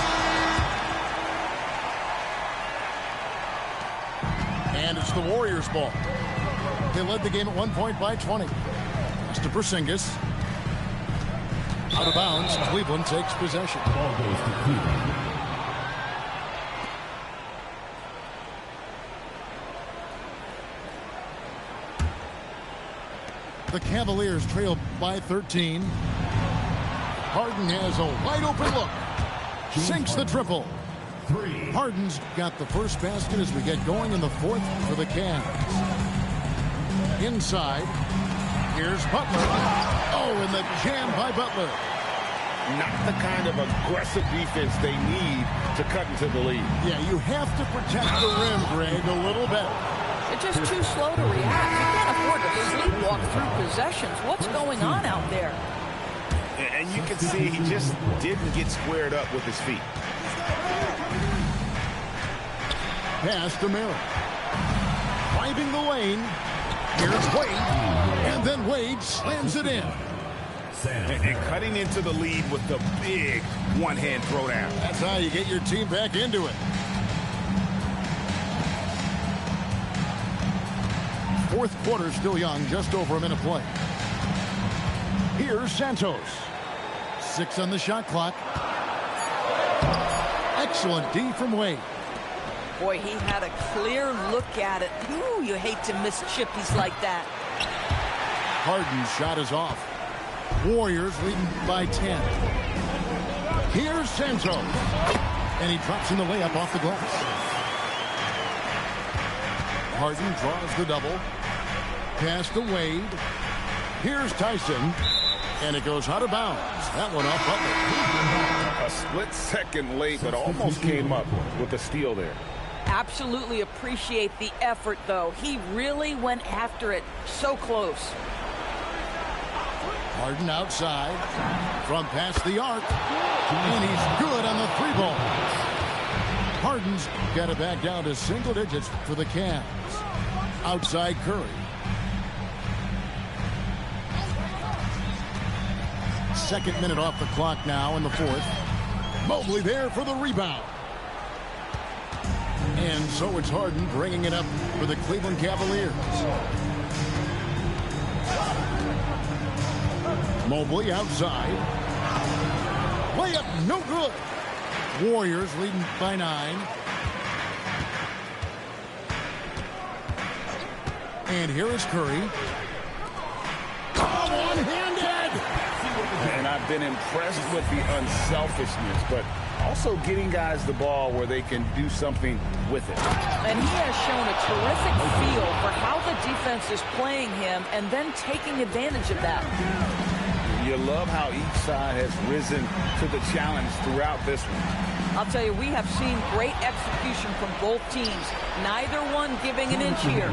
And it's the Warriors' ball. They led the game at 1 point by 20. It's to Porzingis. Out of bounds. Cleveland takes possession. Ball goes to Cleveland. The Cavaliers trail by 13. Harden has a wide open look. Sinks the triple. Harden's got the first basket as we get going in the fourth for the Cavs. Inside. Here's Butler. Oh, and the jam by Butler. Not the kind of aggressive defense they need to cut into the lead. Yeah, you have to protect the rim, Greg, a little better. They're just too slow to react. You can't afford to sleepwalk through possessions. What's going on out there? And you can see he just didn't get squared up with his feet. Pass to Merrill. Driving the lane. Here's Wade. And then Wade slams it in. And cutting into the lead with the big one-hand throwdown. That's how you get your team back into it. Fourth quarter still young, just over a minute play. Here's Santos. 6 on the shot clock. Excellent D from Wade. Boy, he had a clear look at it. Ooh, you hate to miss chippies like that. Harden's shot is off. Warriors leading by 10. Here's Santos. And he drops in the layup off the glass. Harden draws the double. Pass to Wade. Here's Tyson. And it goes out of bounds. That one off Butler. A split second late, but almost came up with the steal there. Absolutely appreciate the effort, though. He really went after it. So close. Harden outside. From past the arc. And he's good on the 3-ball. Harden's got it back down to single digits for the Cavs. Outside Curry. Second minute off the clock now in the fourth. Mobley there for the rebound. And so it's Harden bringing it up for the Cleveland Cavaliers. Mobley outside. Layup no good. Warriors leading by 9. And here is Curry. One-handed. And I've been impressed with the unselfishness, but also getting guys the ball where they can do something with it. And he has shown a terrific feel for how the defense is playing him and then taking advantage of that. You love how each side has risen to the challenge throughout this one. I'll tell you, we have seen great execution from both teams. Neither one giving an inch here.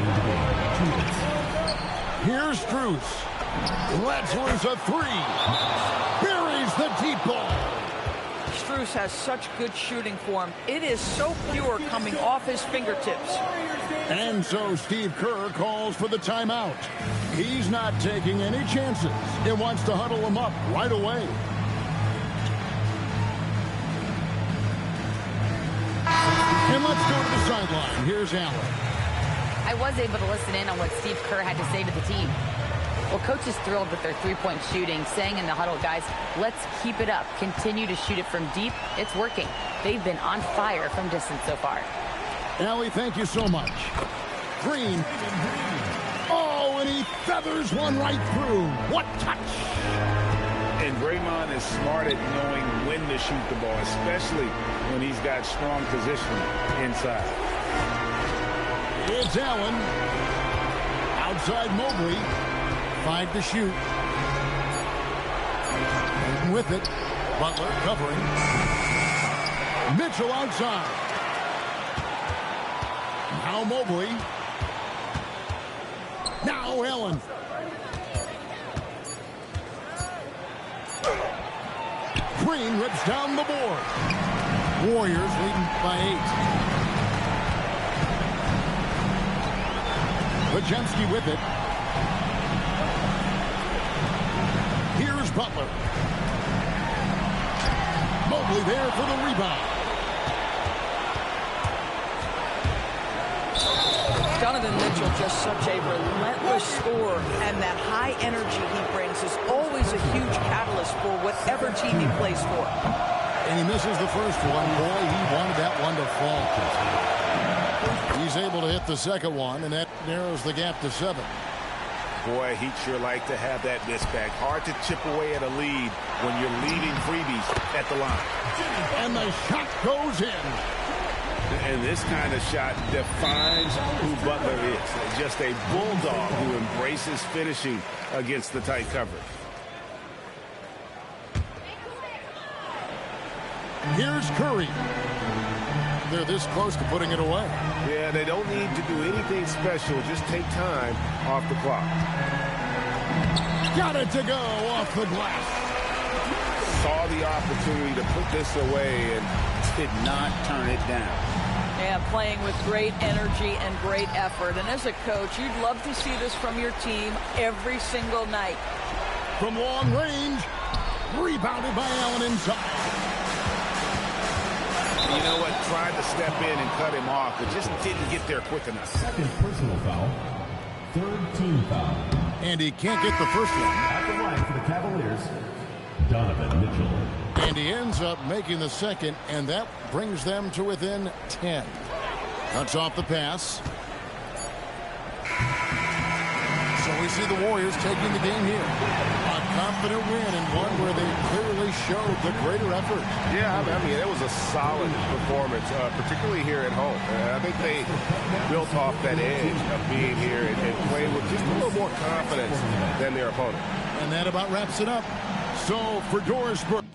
Here's Strus. Lets loose a 3. Buries the deep ball. Strus has such good shooting for him. It is so pure coming off his fingertips. And so Steve Kerr calls for the timeout. He's not taking any chances. He wants to huddle them up right away. And let's go to the sideline. Here's Allen. I was able to listen in on what Steve Kerr had to say to the team. Well, coach is thrilled with their three-point shooting, saying in the huddle, guys, let's keep it up. Continue to shoot it from deep. It's working. They've been on fire from distance so far. Allie, thank you so much. Green. Oh, and he feathers one right through. What touch. And Draymond is smart at knowing when to shoot the ball, especially when he's got strong position inside. It's Allen. Outside Mobley. 5 to shoot. And with it, Butler covering. Mitchell outside. Now Mobley. Now Allen. Green rips down the board. Warriors leading by 8. Podziemski with it. Here's Butler. Mobley there for the rebound. Donovan Mitchell, just such a relentless scorer, and that high energy he brings is always a huge catalyst for whatever team he plays for. And he misses the first one. Boy, he wanted that one to fall. He's able to hit the second one, and that narrows the gap to 7. Boy, he'd sure like to have that misback. Hard to chip away at a lead when you're leaving freebies at the line. And the shot goes in. And this kind of shot defines who Butler is. Just a bulldog who embraces finishing against the tight coverage. Here's Curry. They're this close to putting it away. Yeah, they don't need to do anything special. Just take time off the clock. Got it to go off the glass. Saw the opportunity to put this away and Did not turn it down. Yeah, playing with great energy and great effort. And as a coach, you'd love to see this from your team every single night. From long range, rebounded by Allen inside. You know what? Tried to step in and cut him off, but just didn't get there quick enough. Second personal foul. Third team foul. And he can't get the first one. At the line for the Cavaliers, Donovan Mitchell. And he ends up making the second, and that brings them to within 10. Cuts off the pass. So we see the Warriors taking the game here. A confident win, and one where they clearly showed the greater effort. Yeah, I mean, it was a solid performance, particularly here at home. I think they built off that edge of being here and played with just a little more confidence than their opponent. And that about wraps it up. So for Dorisburg.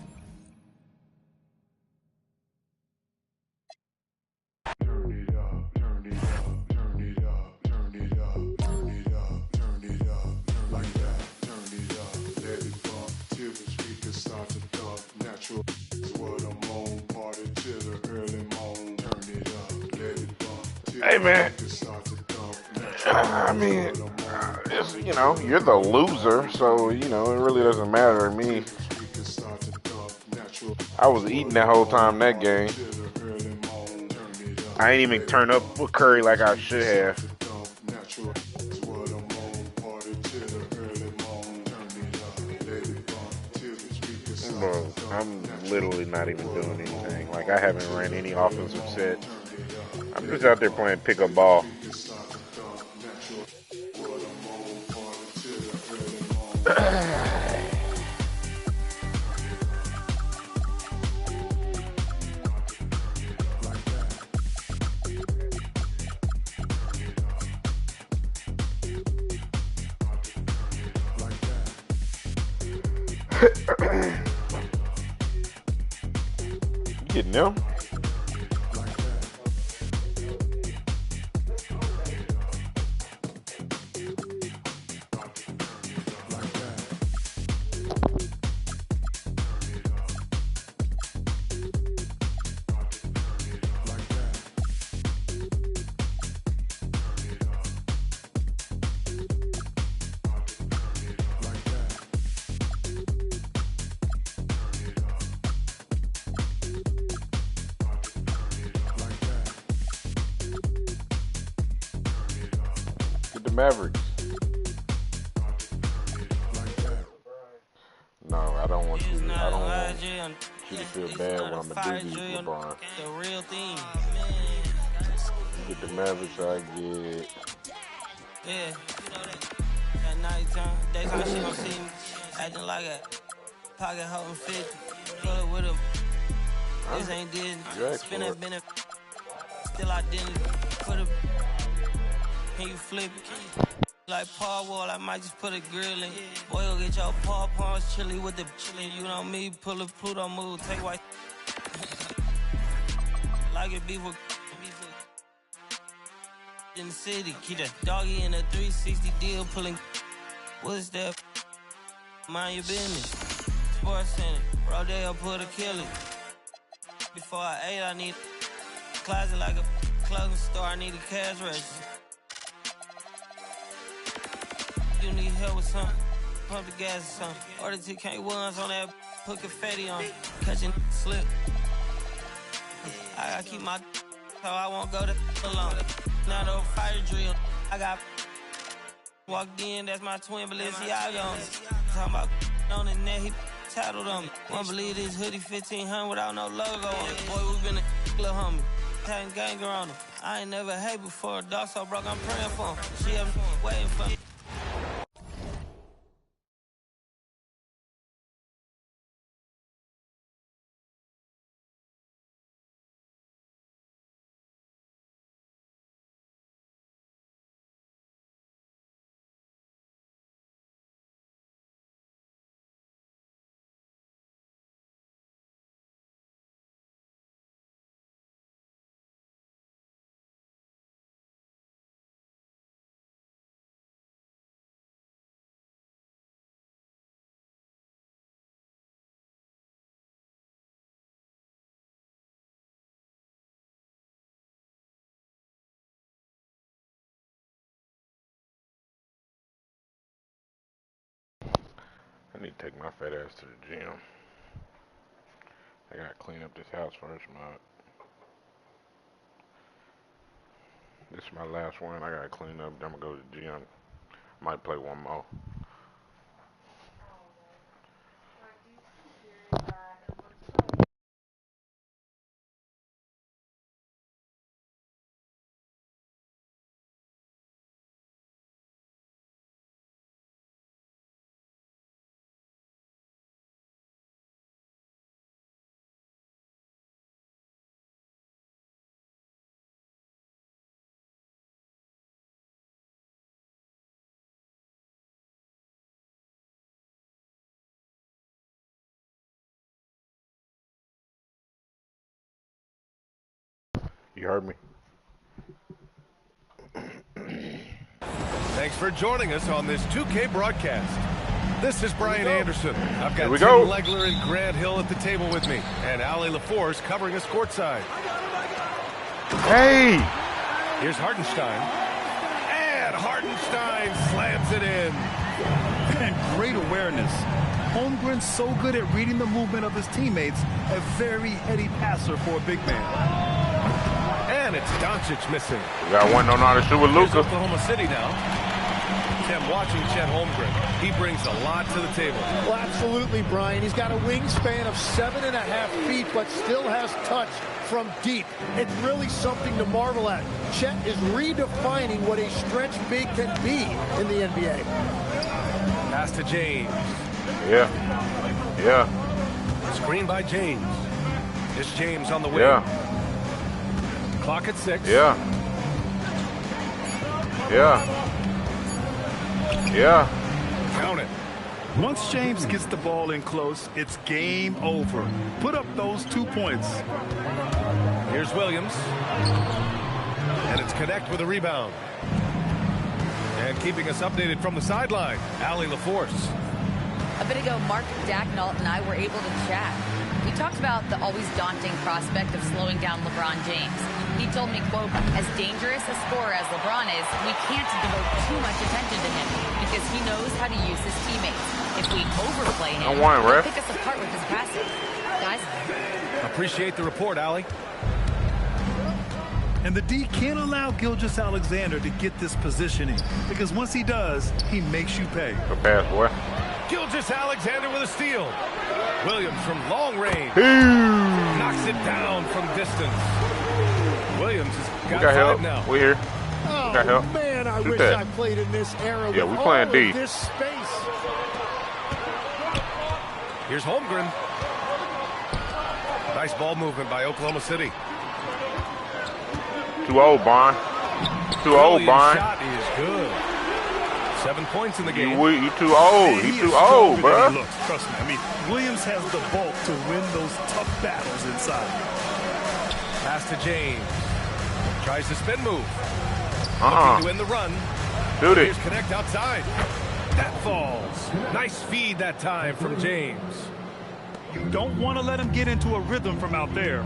Hey, man. I mean, it's, you know, you're the loser, so, you know, it really doesn't matter to me. I was eating that whole time that game. I ain't even turn up with Curry like I should have. Bro, I'm literally not even doing anything. Like, I haven't ran any offensive set. I'm just out there playing pickup ball. Getting them. Mavericks. No, I don't want you. I don't want you to feel bad when I'm gonna do these, LeBron. The real thing. You get the Mavericks, I get. Yeah. At nighttime, daytime she gon' see me acting like a pocket holding 50. Pull it with him. This ain't Disney. Spin that benefit. Still identity. Put a. Can you flip it? Like Paul Wall, I might just put a grill in. Boy, you'll get your paw paws chili with the chili. You know me, pull a Pluto move, take white. Like it beef with in the city. Keep that doggy in a 360 deal, pulling. What's that? Mind your business. Sports Center, Rodeo put a kill it. Before I ate, I need a closet like a clothing store. I need a cash register. You need help with something, pump the gas or something. Order TK1s on that, put confetti on, catching slip. I gotta keep my so I won't go to alone. Now the fire drill, I got walked in, that's my twin Balenciaga on it. Talking about on the net, he tattled on me. Won't believe this hoodie 1500 without no logo on it. Boy, we been a little homie, having ganger on him. I ain't never hate before, dog so broke, I'm praying for him. She have waiting for me. I need to take my fat ass to the gym. I gotta clean up this house first, man. This is my last one. I gotta clean up. Then I'm gonna go to the gym. Might play one more. You heard me. Thanks for joining us on this 2K broadcast. This is Brian Anderson. I've got Tim Legler and Grant Hill at the table with me, and Allie LaForce covering us courtside. Hey! Here's Hartenstein. And Hartenstein slams it in. And great awareness. Holmgren's so good at reading the movement of his teammates, a very heady passer for a big man. And it's Doncic missing. We got one on how to shoot with Luka. Oklahoma City now. Tim, watching Chet Holmgren, he brings a lot to the table. Well, absolutely, Brian. He's got a wingspan of 7.5 feet, but still has touch from deep. It's really something to marvel at. Chet is redefining what a stretch big can be in the NBA. Pass to James. Yeah. Yeah. Screen by James. It's James on the wing. Yeah. Clock at 6. Yeah. Yeah. Yeah. Count it. Once James gets the ball in close, it's game over. Put up those 2 points. Here's Williams. And it's Connect with a rebound. And keeping us updated from the sideline, Allie LaForce. A bit ago, Mark Dacknault and I were able to chat. We talked about the always daunting prospect of slowing down LeBron James. He told me, quote, as dangerous a scorer as LeBron is, we can't devote too much attention to him because he knows how to use his teammates. If we overplay him, he'll pick us apart with his passing. Guys? Appreciate the report, Allie. And the D can't allow Gilgeous-Alexander to get this positioning because once he does, he makes you pay. Good pass, boy. Gilgeous-Alexander with a steal. Williams from long range. Knocks it down from distance. Williams has got 5 help now. We here. Oh, got help. Man, I Shoot wish that. I played in this era Yeah, with we all playing D. of this space. Here's Holmgren. Nice ball movement by Oklahoma City. Too old, Bond. Too old, Bond. Shot is good. 7 points in the game. You too old. He too old, bro. Trust me. I mean, Williams has the bulk to win those tough battles inside. Pass to James. Tries the spin move. Looking to win the run. Dude, here's Connect outside. That falls. Nice feed that time from James. You don't want to let him get into a rhythm from out there.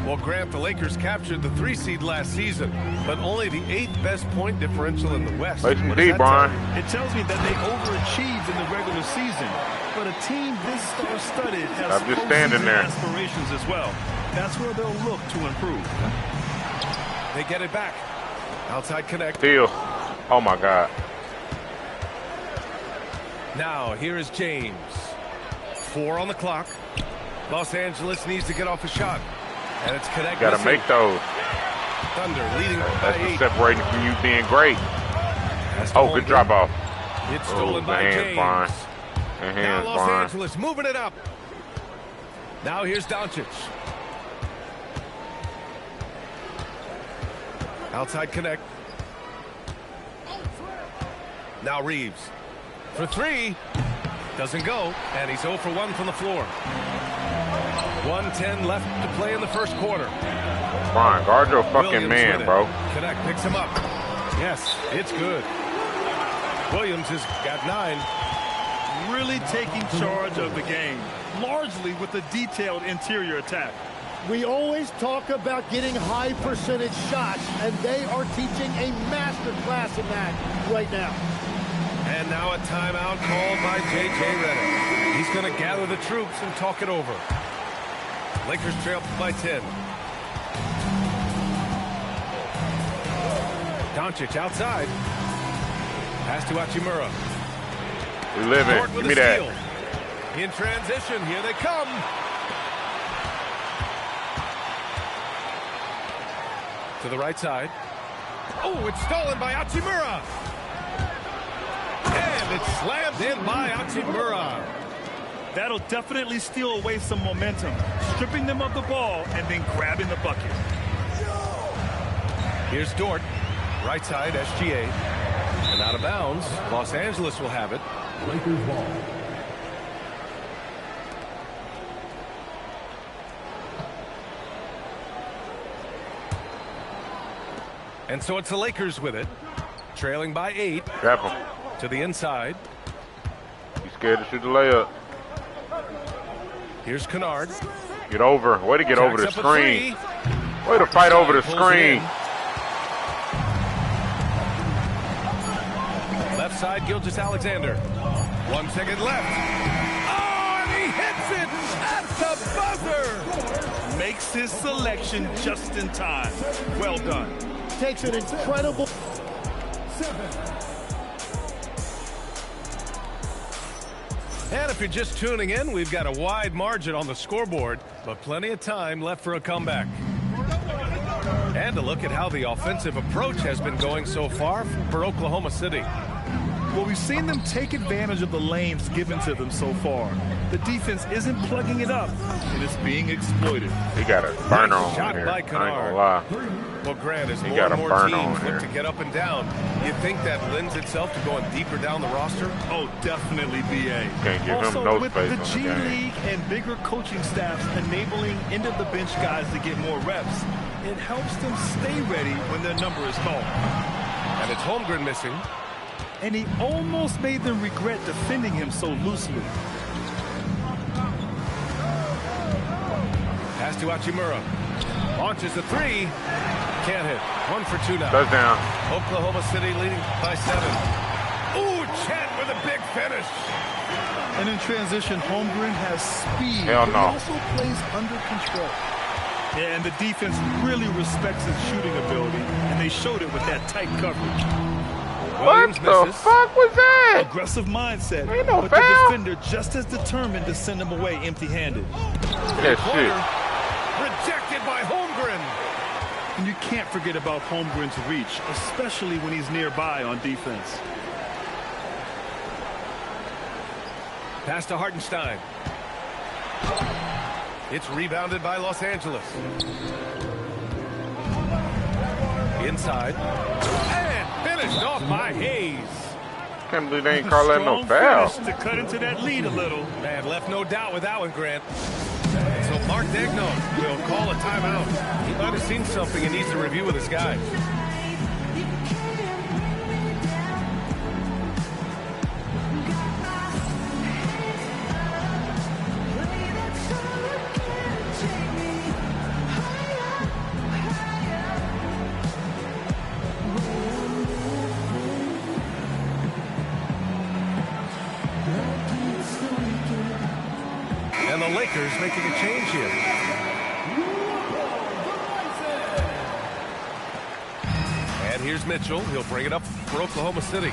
Well, Grant, the Lakers captured the 3 seed last season, but only the 8th best point differential in the West. Make some D, Brian. It tells me that they overachieved in the regular season, but a team this star-studded has I'm just standing there. Aspirations as well. That's where they'll look to improve. They get it back. Outside Connect. Steal. Oh, my God. Now, here is James. 4 on the clock. Los Angeles needs to get off a shot. And it's Connect. Got to make those. Thunder leading by That's 8. separating from you being great. Oh, good drop off. It's stolen by James. Fine. The Now hands Los fine. Angeles moving it up. Now here's Doncic. Outside Connect. Now Reeves. For 3. Doesn't go. And he's 0 for 1 from the floor. 1:10 left to play in the first quarter. Fine. Guard your fucking Williams man, bro. Connect picks him up. Yes, it's good. Williams has got 9. Really taking charge of the game, largely with a detailed interior attack. We always talk about getting high percentage shots, and they are teaching a master class in that right now. And now a timeout called by J.J. Redick. He's going to gather the troops and talk it over. Lakers trail by 10. Doncic outside. Pass to Hachimura. We living. Give me that. In transition, here they come. To the right side. Oh, it's stolen by Hachimura. And it's slammed in by Hachimura. That'll definitely steal away some momentum, stripping them of the ball and then grabbing the bucket. Here's Dort, right side, SGA. And out of bounds, Los Angeles will have it. Lakers ball. And so it's the Lakers with it. Trailing by 8. Grab him. To the inside. He's scared to shoot the layup. Here's Kennard. Get over. Way to get over the screen. Way to fight over the screen. Left side, Gilgeous-Alexander. 1 second left. Oh, and he hits it at the buzzer. Makes his selection just in time. Well done. Takes an incredible... And if you're just tuning in, we've got a wide margin on the scoreboard, but plenty of time left for a comeback. And a look at how the offensive approach has been going so far for Oklahoma City. Well, we've seen them take advantage of the lanes given to them so far. The defense isn't plugging it up, and it's being exploited. He got a burner on Shot here. by I ain't gonna lie. Well, Grant, as He more got and a more burn teams on look here. to get up and down, you think that lends itself to going deeper down the roster? Oh, definitely, B.A. Can't give also, him no with space the on the G game. League and bigger coaching staffs enabling end-of-the-bench guys to get more reps, it helps them stay ready when their number is called. And it's Holmgren missing. And he almost made them regret defending him so loosely. Pass to Hachimura. Launches a 3. Can't hit. 1 for 2 now. Touchdown. Oklahoma City leading by 7. Ooh, Chet with a big finish. And in transition, Holmgren has speed. Hell but no. he also plays under control. Yeah, and the defense really respects his shooting ability, and they showed it with that tight coverage. What the fuck was that? Aggressive mindset, Ain't no but foul. the defender just as determined to send him away empty-handed. That Rejected by Holmgren. And you can't forget about Holmgren's reach, especially when he's nearby on defense. Pass to Hartenstein. It's rebounded by Los Angeles. Inside. And finished off by Hayes. Can't believe they ain't call that no foul. To cut into that lead a little. Man, left no doubt with that one, Grant. So Mark Degno will call a timeout. He might have seen something he needs to review with his guys. And the Lakers making a change here. And here's Mitchell. He'll bring it up for Oklahoma City.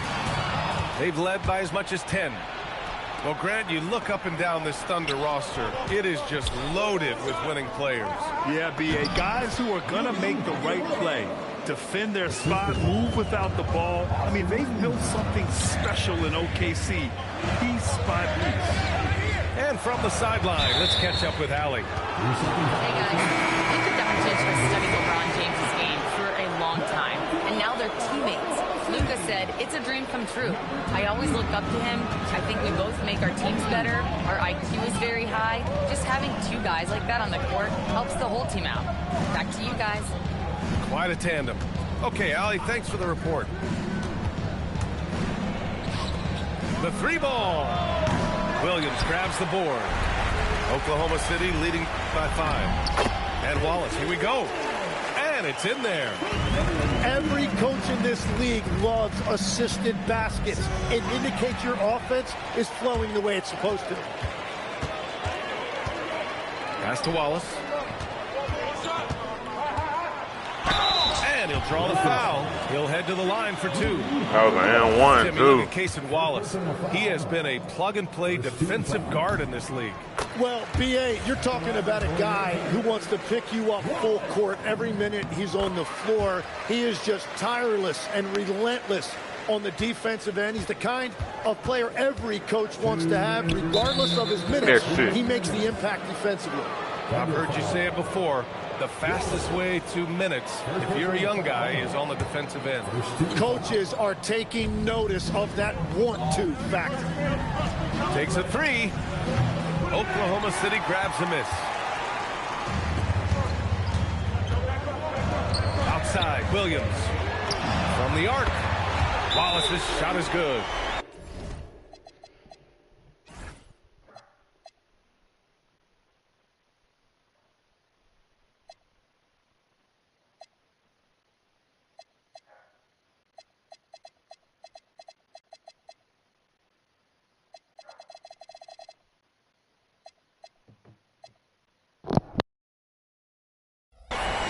They've led by as much as 10. Well, Grant, you look up and down this Thunder roster. It is just loaded with winning players. Yeah, B.A. Guys who are going to make the right play. Defend their spot, move without the ball. I mean, they've built something special in OKC. Piece by piece. And from the sideline, let's catch up with Allie. Hey guys, Luka Doncic has studied LeBron James' game for a long time, and now they're teammates. Luka said, "It's a dream come true. I always look up to him. I think we both make our teams better. Our IQ is very high. Just having two guys like that on the court helps the whole team out." Back to you guys. Quite a tandem. Okay, Allie, thanks for the report. The 3 ball. Williams grabs the board. Oklahoma City leading by 5. And Wallace, here we go. And it's in there. Every coach in this league loves assisted baskets. It indicates your offense is flowing the way it's supposed to. Pass to Wallace. And he'll draw the foul. He'll head to the line for 2. That was an and one, Timmy, too. look at Cason Wallace. He has been a plug-and-play defensive guard in this league. Well, B.A., you're talking about a guy who wants to pick you up full court every minute he's on the floor. He is just tireless and relentless on the defensive end. He's the kind of player every coach wants to have, regardless of his minutes. He makes the impact defensively. I've heard you say it before. The fastest way to minutes, if you're a young guy, is on the defensive end. Coaches are taking notice of that want-to factor. Takes a 3. Oklahoma City grabs a miss. Outside, Williams. From the arc. Wallace's shot is good.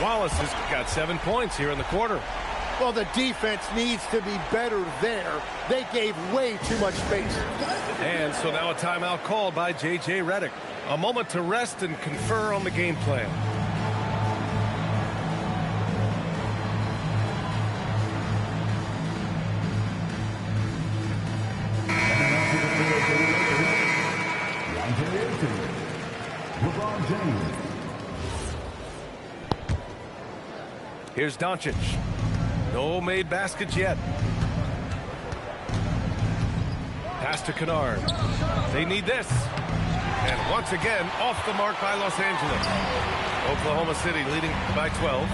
Wallace has got 7 points here in the quarter. Well, the defense needs to be better there. They gave way too much space. And so now a timeout called by J.J. Redick. A moment to rest and confer on the game plan. Here's Doncic. No made baskets yet. Pass to Kennard. They need this. And once again, off the mark by Los Angeles. Oklahoma City leading by 12.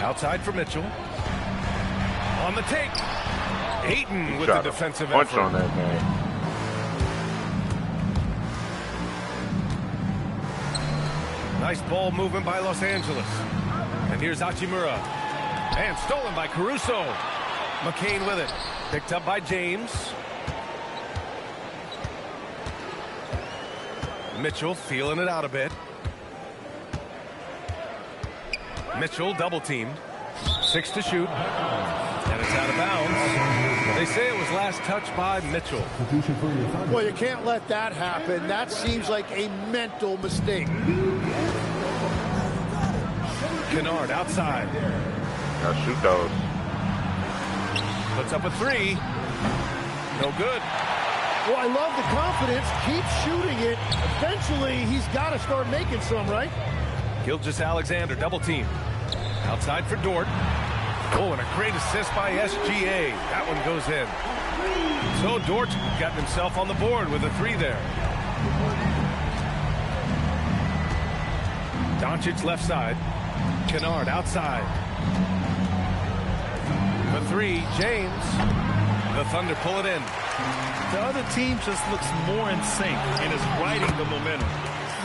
Outside for Mitchell. On the take. Ayton with the defensive punch effort. On that man. Nice ball movement by Los Angeles. And here's Hachimura. And stolen by Caruso. McCain with it. Picked up by James. Mitchell feeling it out a bit. Mitchell double teamed. 6 to shoot. And it's out of bounds. They say it was last touched by Mitchell. Well, you can't let that happen. That seems like a mental mistake. Kennard outside. Gotta shoot those. Puts up a 3. No good. Well, I love the confidence. Keep shooting it. Eventually, he's got to start making some, right? Gilgeous-Alexander double team. Outside for Dort. Oh, and a great assist by SGA. That one goes in. So Dort's gotten himself on the board with a 3 there. Doncic left side. Kennard outside. The 3, James. The Thunder pull it in. The other team just looks more in sync and is riding the momentum.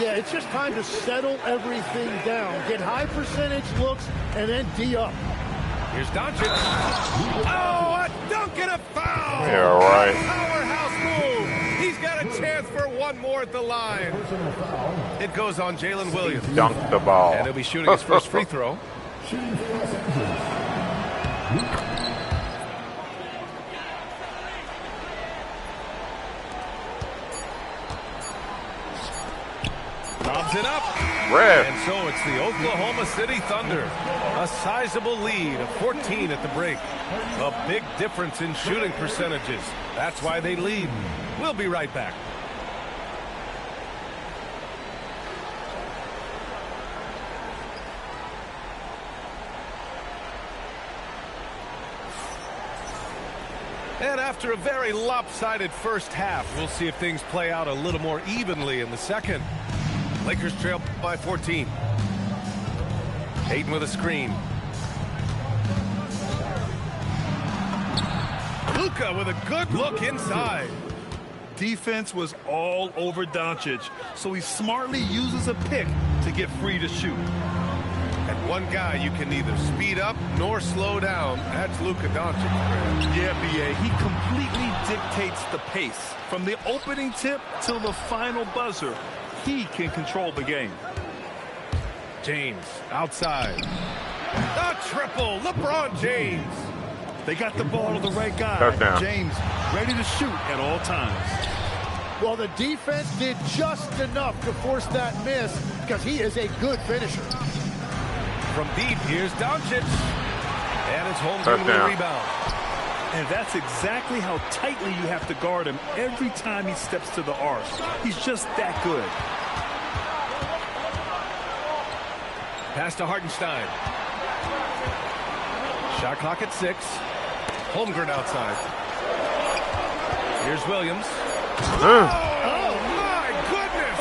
Yeah, it's just time to settle everything down. Get high percentage looks and then D up. Here's Doncic. Oh, a dunk and a foul. Yeah, right. Powerhouse move. He's got a chance for one more at the line. It goes on Jalen Williams. Dunk the ball. And he'll be shooting his first free throw. Lobs it up. Red. And so it's the Oklahoma City Thunder. A sizable lead of 14 at the break. A big difference in shooting percentages. That's why they lead. We'll be right back. And after a very lopsided first half, we'll see if things play out a little more evenly in the second. Lakers trail by 14. Ayton with a screen. Luka with a good look inside. Defense was all over Doncic, so he smartly uses a pick to get free to shoot. And one guy you can neither speed up nor slow down. That's Luka Doncic. Yeah, B.A. He completely dictates the pace. From the opening tip till the final buzzer, he can control the game. James outside. A triple. LeBron James. They got the ball to the right guy. Touchdown. James ready to shoot at all times. Well, the defense did just enough to force that miss because he is a good finisher. From deep, here's Doncic. And it's Holmgren with a rebound. And that's exactly how tightly you have to guard him every time he steps to the arc. He's just that good. Pass to Hartenstein. Shot clock at 6. Holmgren outside. Here's Williams. Oh, my goodness!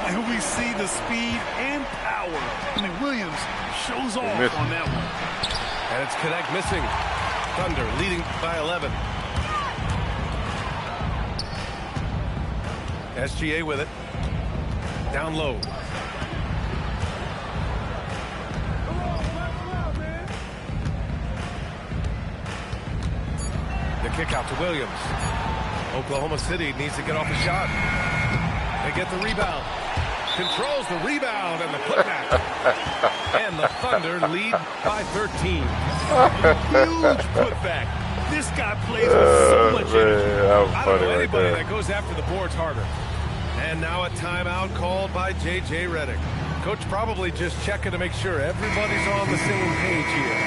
And we see the speed and power. I mean, Williams shows off on that one. And it's Connect missing. Thunder leading by 11. SGA with it. Down low. The kick out to Williams. Oklahoma City needs to get off a shot. They get the rebound. Controls the rebound and the putback. And the Thunder lead by 13. Huge putback. This guy plays with so much energy. I don't know anybody that goes after the boards harder. And now a timeout called by J.J. Redick. Coach probably just checking to make sure everybody's on the same page here.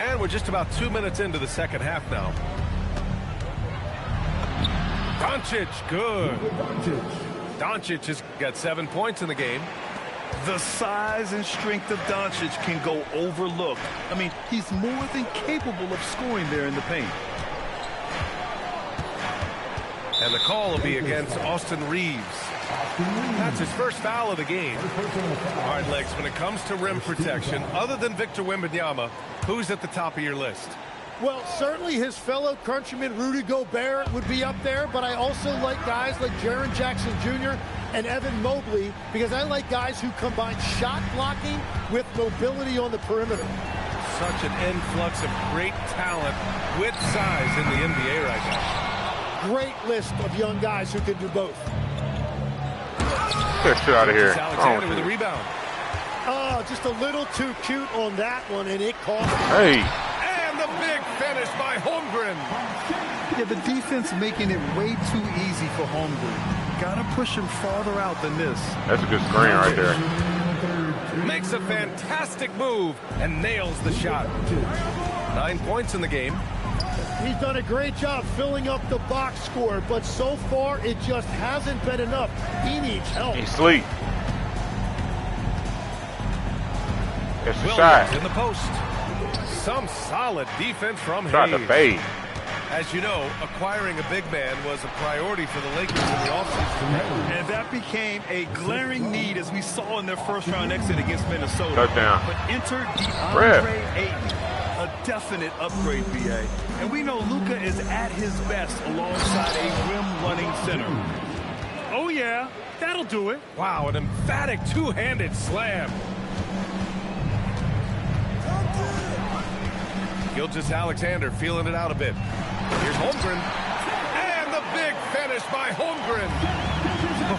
And we're just about 2 minutes into the second half now. Doncic, good. Doncic has got 7 points in the game. The size and strength of Doncic can go overlooked. I mean, he's more than capable of scoring there in the paint. And the call will be against Austin Reeves. That's his first foul of the game. All right, Legs, when it comes to rim protection, other than Victor Wembanyama, who's at the top of your list? Well, certainly his fellow countryman Rudy Gobert would be up there, but I also like guys like Jaren Jackson Jr. and Evan Mobley because I like guys who combine shot blocking with mobility on the perimeter. Such an influx of great talent with size in the NBA right now. Great list of young guys who can do both. Get shit out of here. Alexander with a rebound. Oh, just a little too cute on that one, and it cost. Hey. And the big finish by Holmgren. Yeah, the defense making it way too easy for Holmgren. Got to push him farther out than this. That's a good screen right there. Makes a fantastic move and nails the shot. 9 points in the game. He's done a great job filling up the box score, but so far it just hasn't been enough. He needs help. He's asleep. It's a Williams shot. In the post. Some solid defense from Hayes. Shot to fade. As you know, acquiring a big man was a priority for the Lakers in the offseason. And that became a glaring need as we saw in their first-round exit against Minnesota. Touchdown. But enter DeAndre Ayton. A definite upgrade, BA. And we know Luka is at his best alongside a rim-running center. Oh, yeah, that'll do it. Wow, an emphatic two-handed slam. Gilgeous-Alexander feeling it out a bit. Here's Holmgren. And the big finish by Holmgren.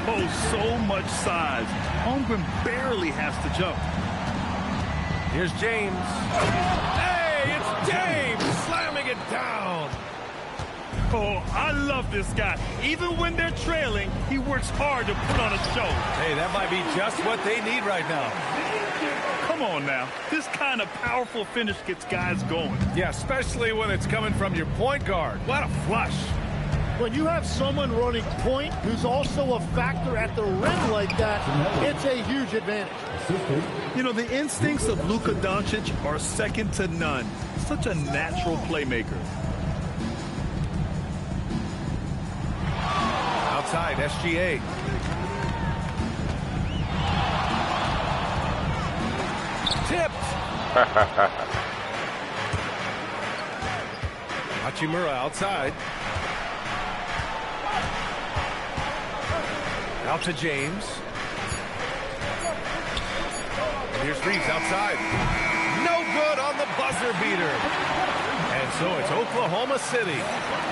Oh, so much size. Holmgren barely has to jump. Here's James. Hey, it's James slamming it down. Oh, I love this guy. Even when they're trailing, he works hard to put on a show. Hey, that might be just what they need right now. Come on now. This kind of powerful finish gets guys going. Yeah, especially when it's coming from your point guard. What a flush. When you have someone running point who's also a factor at the rim like that, it's a huge advantage. You know, the instincts of Luka Doncic are second to none. Such a natural playmaker. Outside, SGA. Tipped. Hachimura outside. Out to James. And here's Reeves outside. No good on the buzzer beater. And so it's Oklahoma City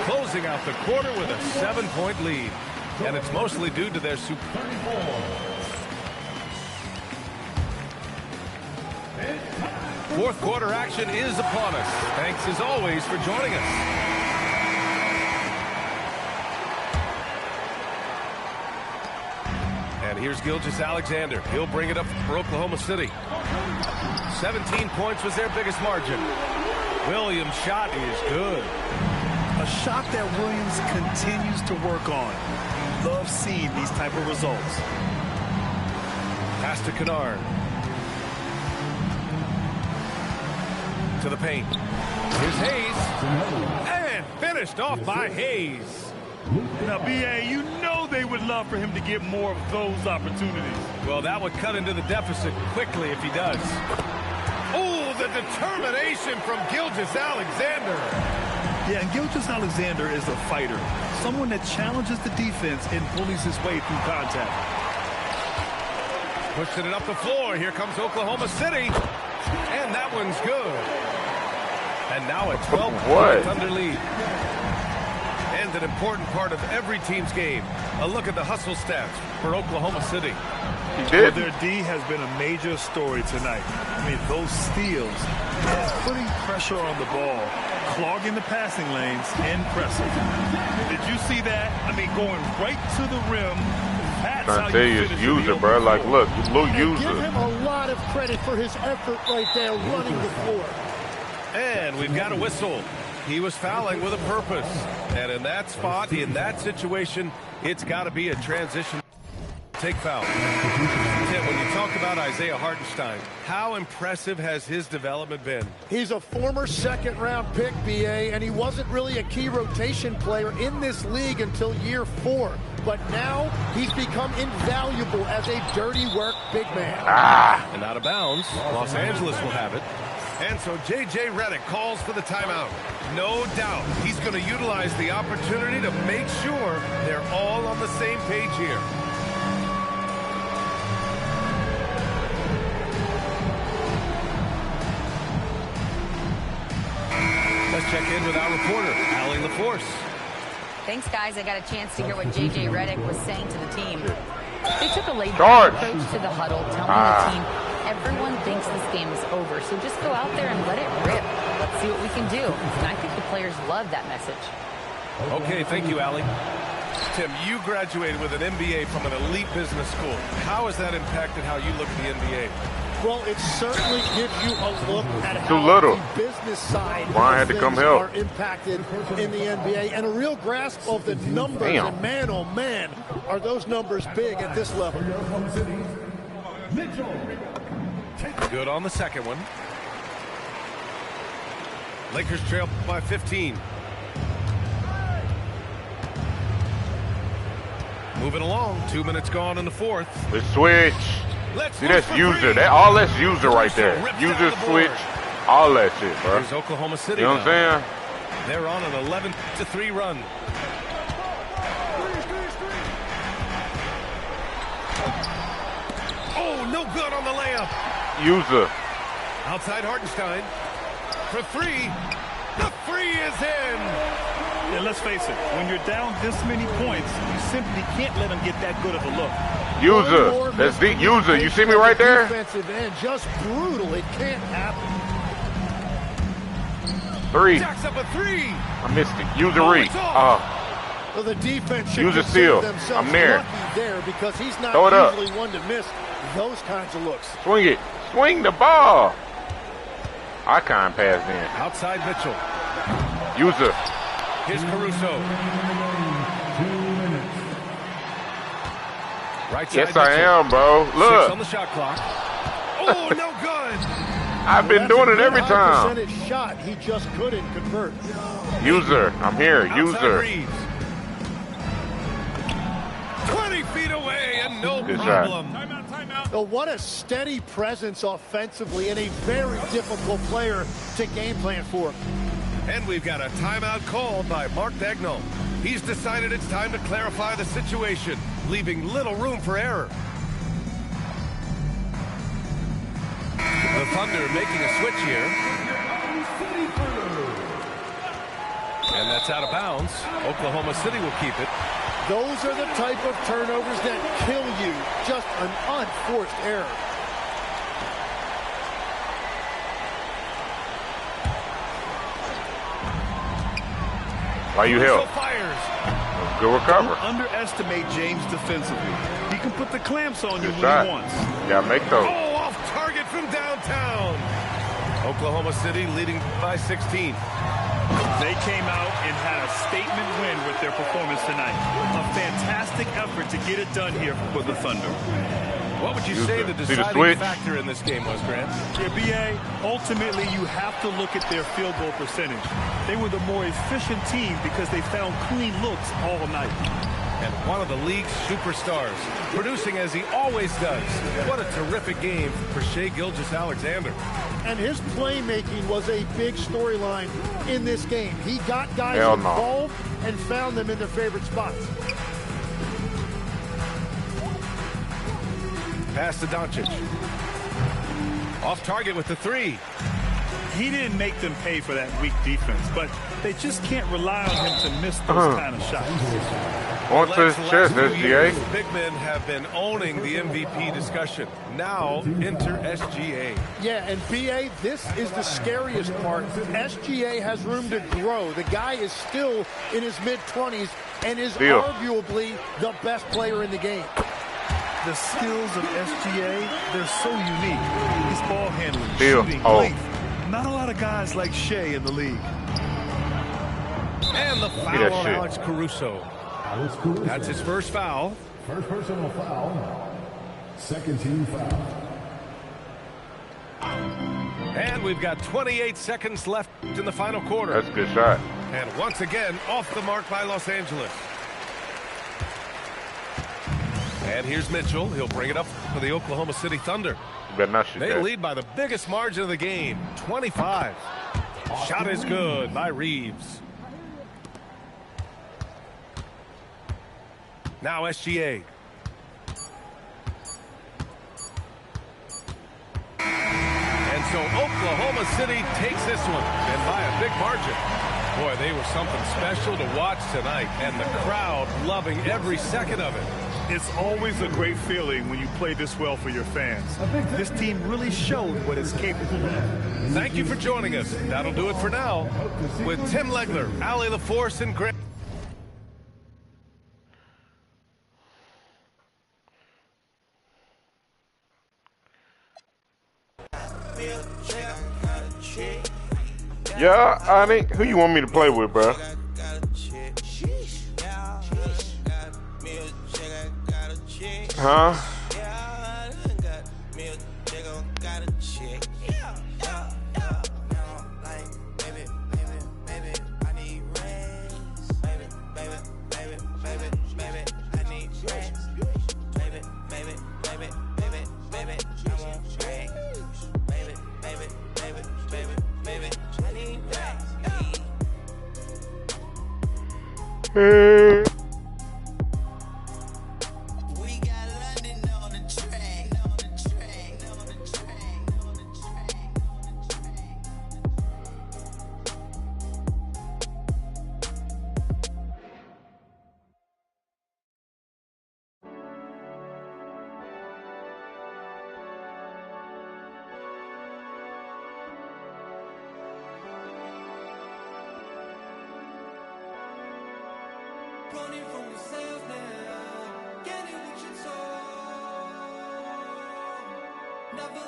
closing out the quarter with a 7-point lead. And it's mostly due to their super. Fourth quarter action is upon us. Thanks as always for joining us. And here's Gilgeous-Alexander. He'll bring it up for Oklahoma City. 17 points was their biggest margin. Williams' shot is good. A shot that Williams continues to work on. Love seeing these type of results. Pass to Kennard. To the paint. Here's Hayes. And finished off by Hayes. Now, BA, you know they would love for him to get more of those opportunities. Well, that would cut into the deficit quickly if he does. Oh, the determination from Gilgeous-Alexander. Yeah, and Gilgeous-Alexander is a fighter, someone that challenges the defense and bullies his way through contact. Pushing it up the floor. Here comes Oklahoma City. And that one's good. And now a 12-point under lead. And an important part of every team's game. A look at the hustle stats for Oklahoma City. Well, their D has been a major story tonight. I mean, those steals, putting pressure on the ball, clogging the passing lanes, and pressing. Did you see that? I mean, going right to the rim. That's how you finish user, bro. Like, look, user. Give him a lot of credit for his effort right there, running the floor. And we've got a whistle. He was fouling with a purpose. And in that spot, in that situation, it's got to be a transition. Take foul. Tim, when you talk about Isaiah Hartenstein, how impressive has his development been? He's a former second-round pick, BA, and he wasn't really a key rotation player in this league until year 4. But now he's become invaluable as a dirty work big man. And out of bounds, Los Angeles will have it. And so J.J. Redick calls for the timeout. No doubt he's going to utilize the opportunity to make sure they're all on the same page here. Let's check in with our reporter, Allie LaForce. Thanks, guys. I got a chance to hear what J.J. Redick was saying to the team. They took a laid-back approach to the huddle, telling the team, everyone thinks this game is over, so just go out there and let it rip. Let's see what we can do. And I think the players love that message. Okay, thank you, Allie. Tim, you graduated with an MBA from an elite business school. How has that impacted how you look at the NBA? Well, it certainly gives you a look at how the business side Brian had to come help. are impacted in the NBA and a real grasp of the numbers. Damn. And man, oh man, are those numbers big at this level. Good on the second one. Lakers trail by 15. Moving along. 2 minutes gone in the fourth. Let's switch. See, that's user. That's user right there. User switch. All that shit, bro. Here's Oklahoma City. You know what I'm saying? They're on an 11-3 run. Oh, no good on the layup. User. Outside Hartenstein. For three. The three is in. Yeah, let's face it. When you're down this many points, you simply can't let them get that good of a look. User. That's the user. You see me right there? Defensive end, just brutal. It can't happen. Three. Jacks up a three. I missed it. User read. So the defense should User consider steal. themselves I'm there. lucky there because he's not Throw it up. usually one to miss those kinds of looks. Swing it. Swing the ball. Icon pass in. Outside Mitchell. User. Here's Caruso. Right side Yes, Mitchell. I am, bro. 6 Look. on the shot clock. Oh, no good. I've been doing it every time. Percentage shot, he just couldn't convert. User. I'm here. Outside User. Reeves. 20 feet away and no Good problem. So what a steady presence offensively and a very difficult player to game plan for. And we've got a timeout called by Mark Dagnall. He's decided it's time to clarify the situation, leaving little room for error. The Thunder making a switch here. And that's out of bounds. Oklahoma City will keep it. Those are the type of turnovers that kill you. Just an unforced error. Why you help? Fires. Good recover. Don't underestimate James defensively. He can put the clamps on you Good when shot. he wants. Yeah, make those. Oh, off target from downtown. Oklahoma City leading by 16. They came out and had a statement win with their performance tonight. A fantastic effort to get it done here for the Thunder. What would you say the See the deciding switch? factor in this game was, Grant? Yeah, BA, ultimately you have to look at their field goal percentage. They were the more efficient team because they found clean looks all night. and one of the league's superstars, producing as he always does. What a terrific game for Shai Gilgeous-Alexander. And his playmaking was a big storyline in this game. He got guys involved and found them in their favorite spots. Pass to Doncic. Off target with the three. He didn't make them pay for that weak defense, but they just can't rely on him to miss those kind of shots. On to his chest, SGA. Big men have been owning the MVP discussion. Now enter SGA. Yeah, and BA, this is the scariest part. SGA has room to grow. The guy is still in his mid-20s and is arguably the best player in the game. The skills of SGA, they're so unique. His ball handling, shooting, length. Not a lot of guys like Shai in the league. And the foul on Alex Caruso. That's his first foul. First personal foul. Second team foul. And we've got 28 seconds left in the final quarter. That's a good shot. And once again, off the mark by Los Angeles. And here's Mitchell. He'll bring it up for the Oklahoma City Thunder. They lead by the biggest margin of the game, 25. Shot is good by Reeves. Now SGA. And so Oklahoma City takes this one, and by a big margin. Boy, they were something special to watch tonight, and the crowd loving every second of it. It's always a great feeling when you play this well for your fans. This team really showed what it's capable of. Thank you for joining us. That'll do it for now. With Tim Legler, Allie LaForce, and Grant. Yeah, I think. Who you want me to play with, bro? Huh? Running from yourself now, getting what you told. Never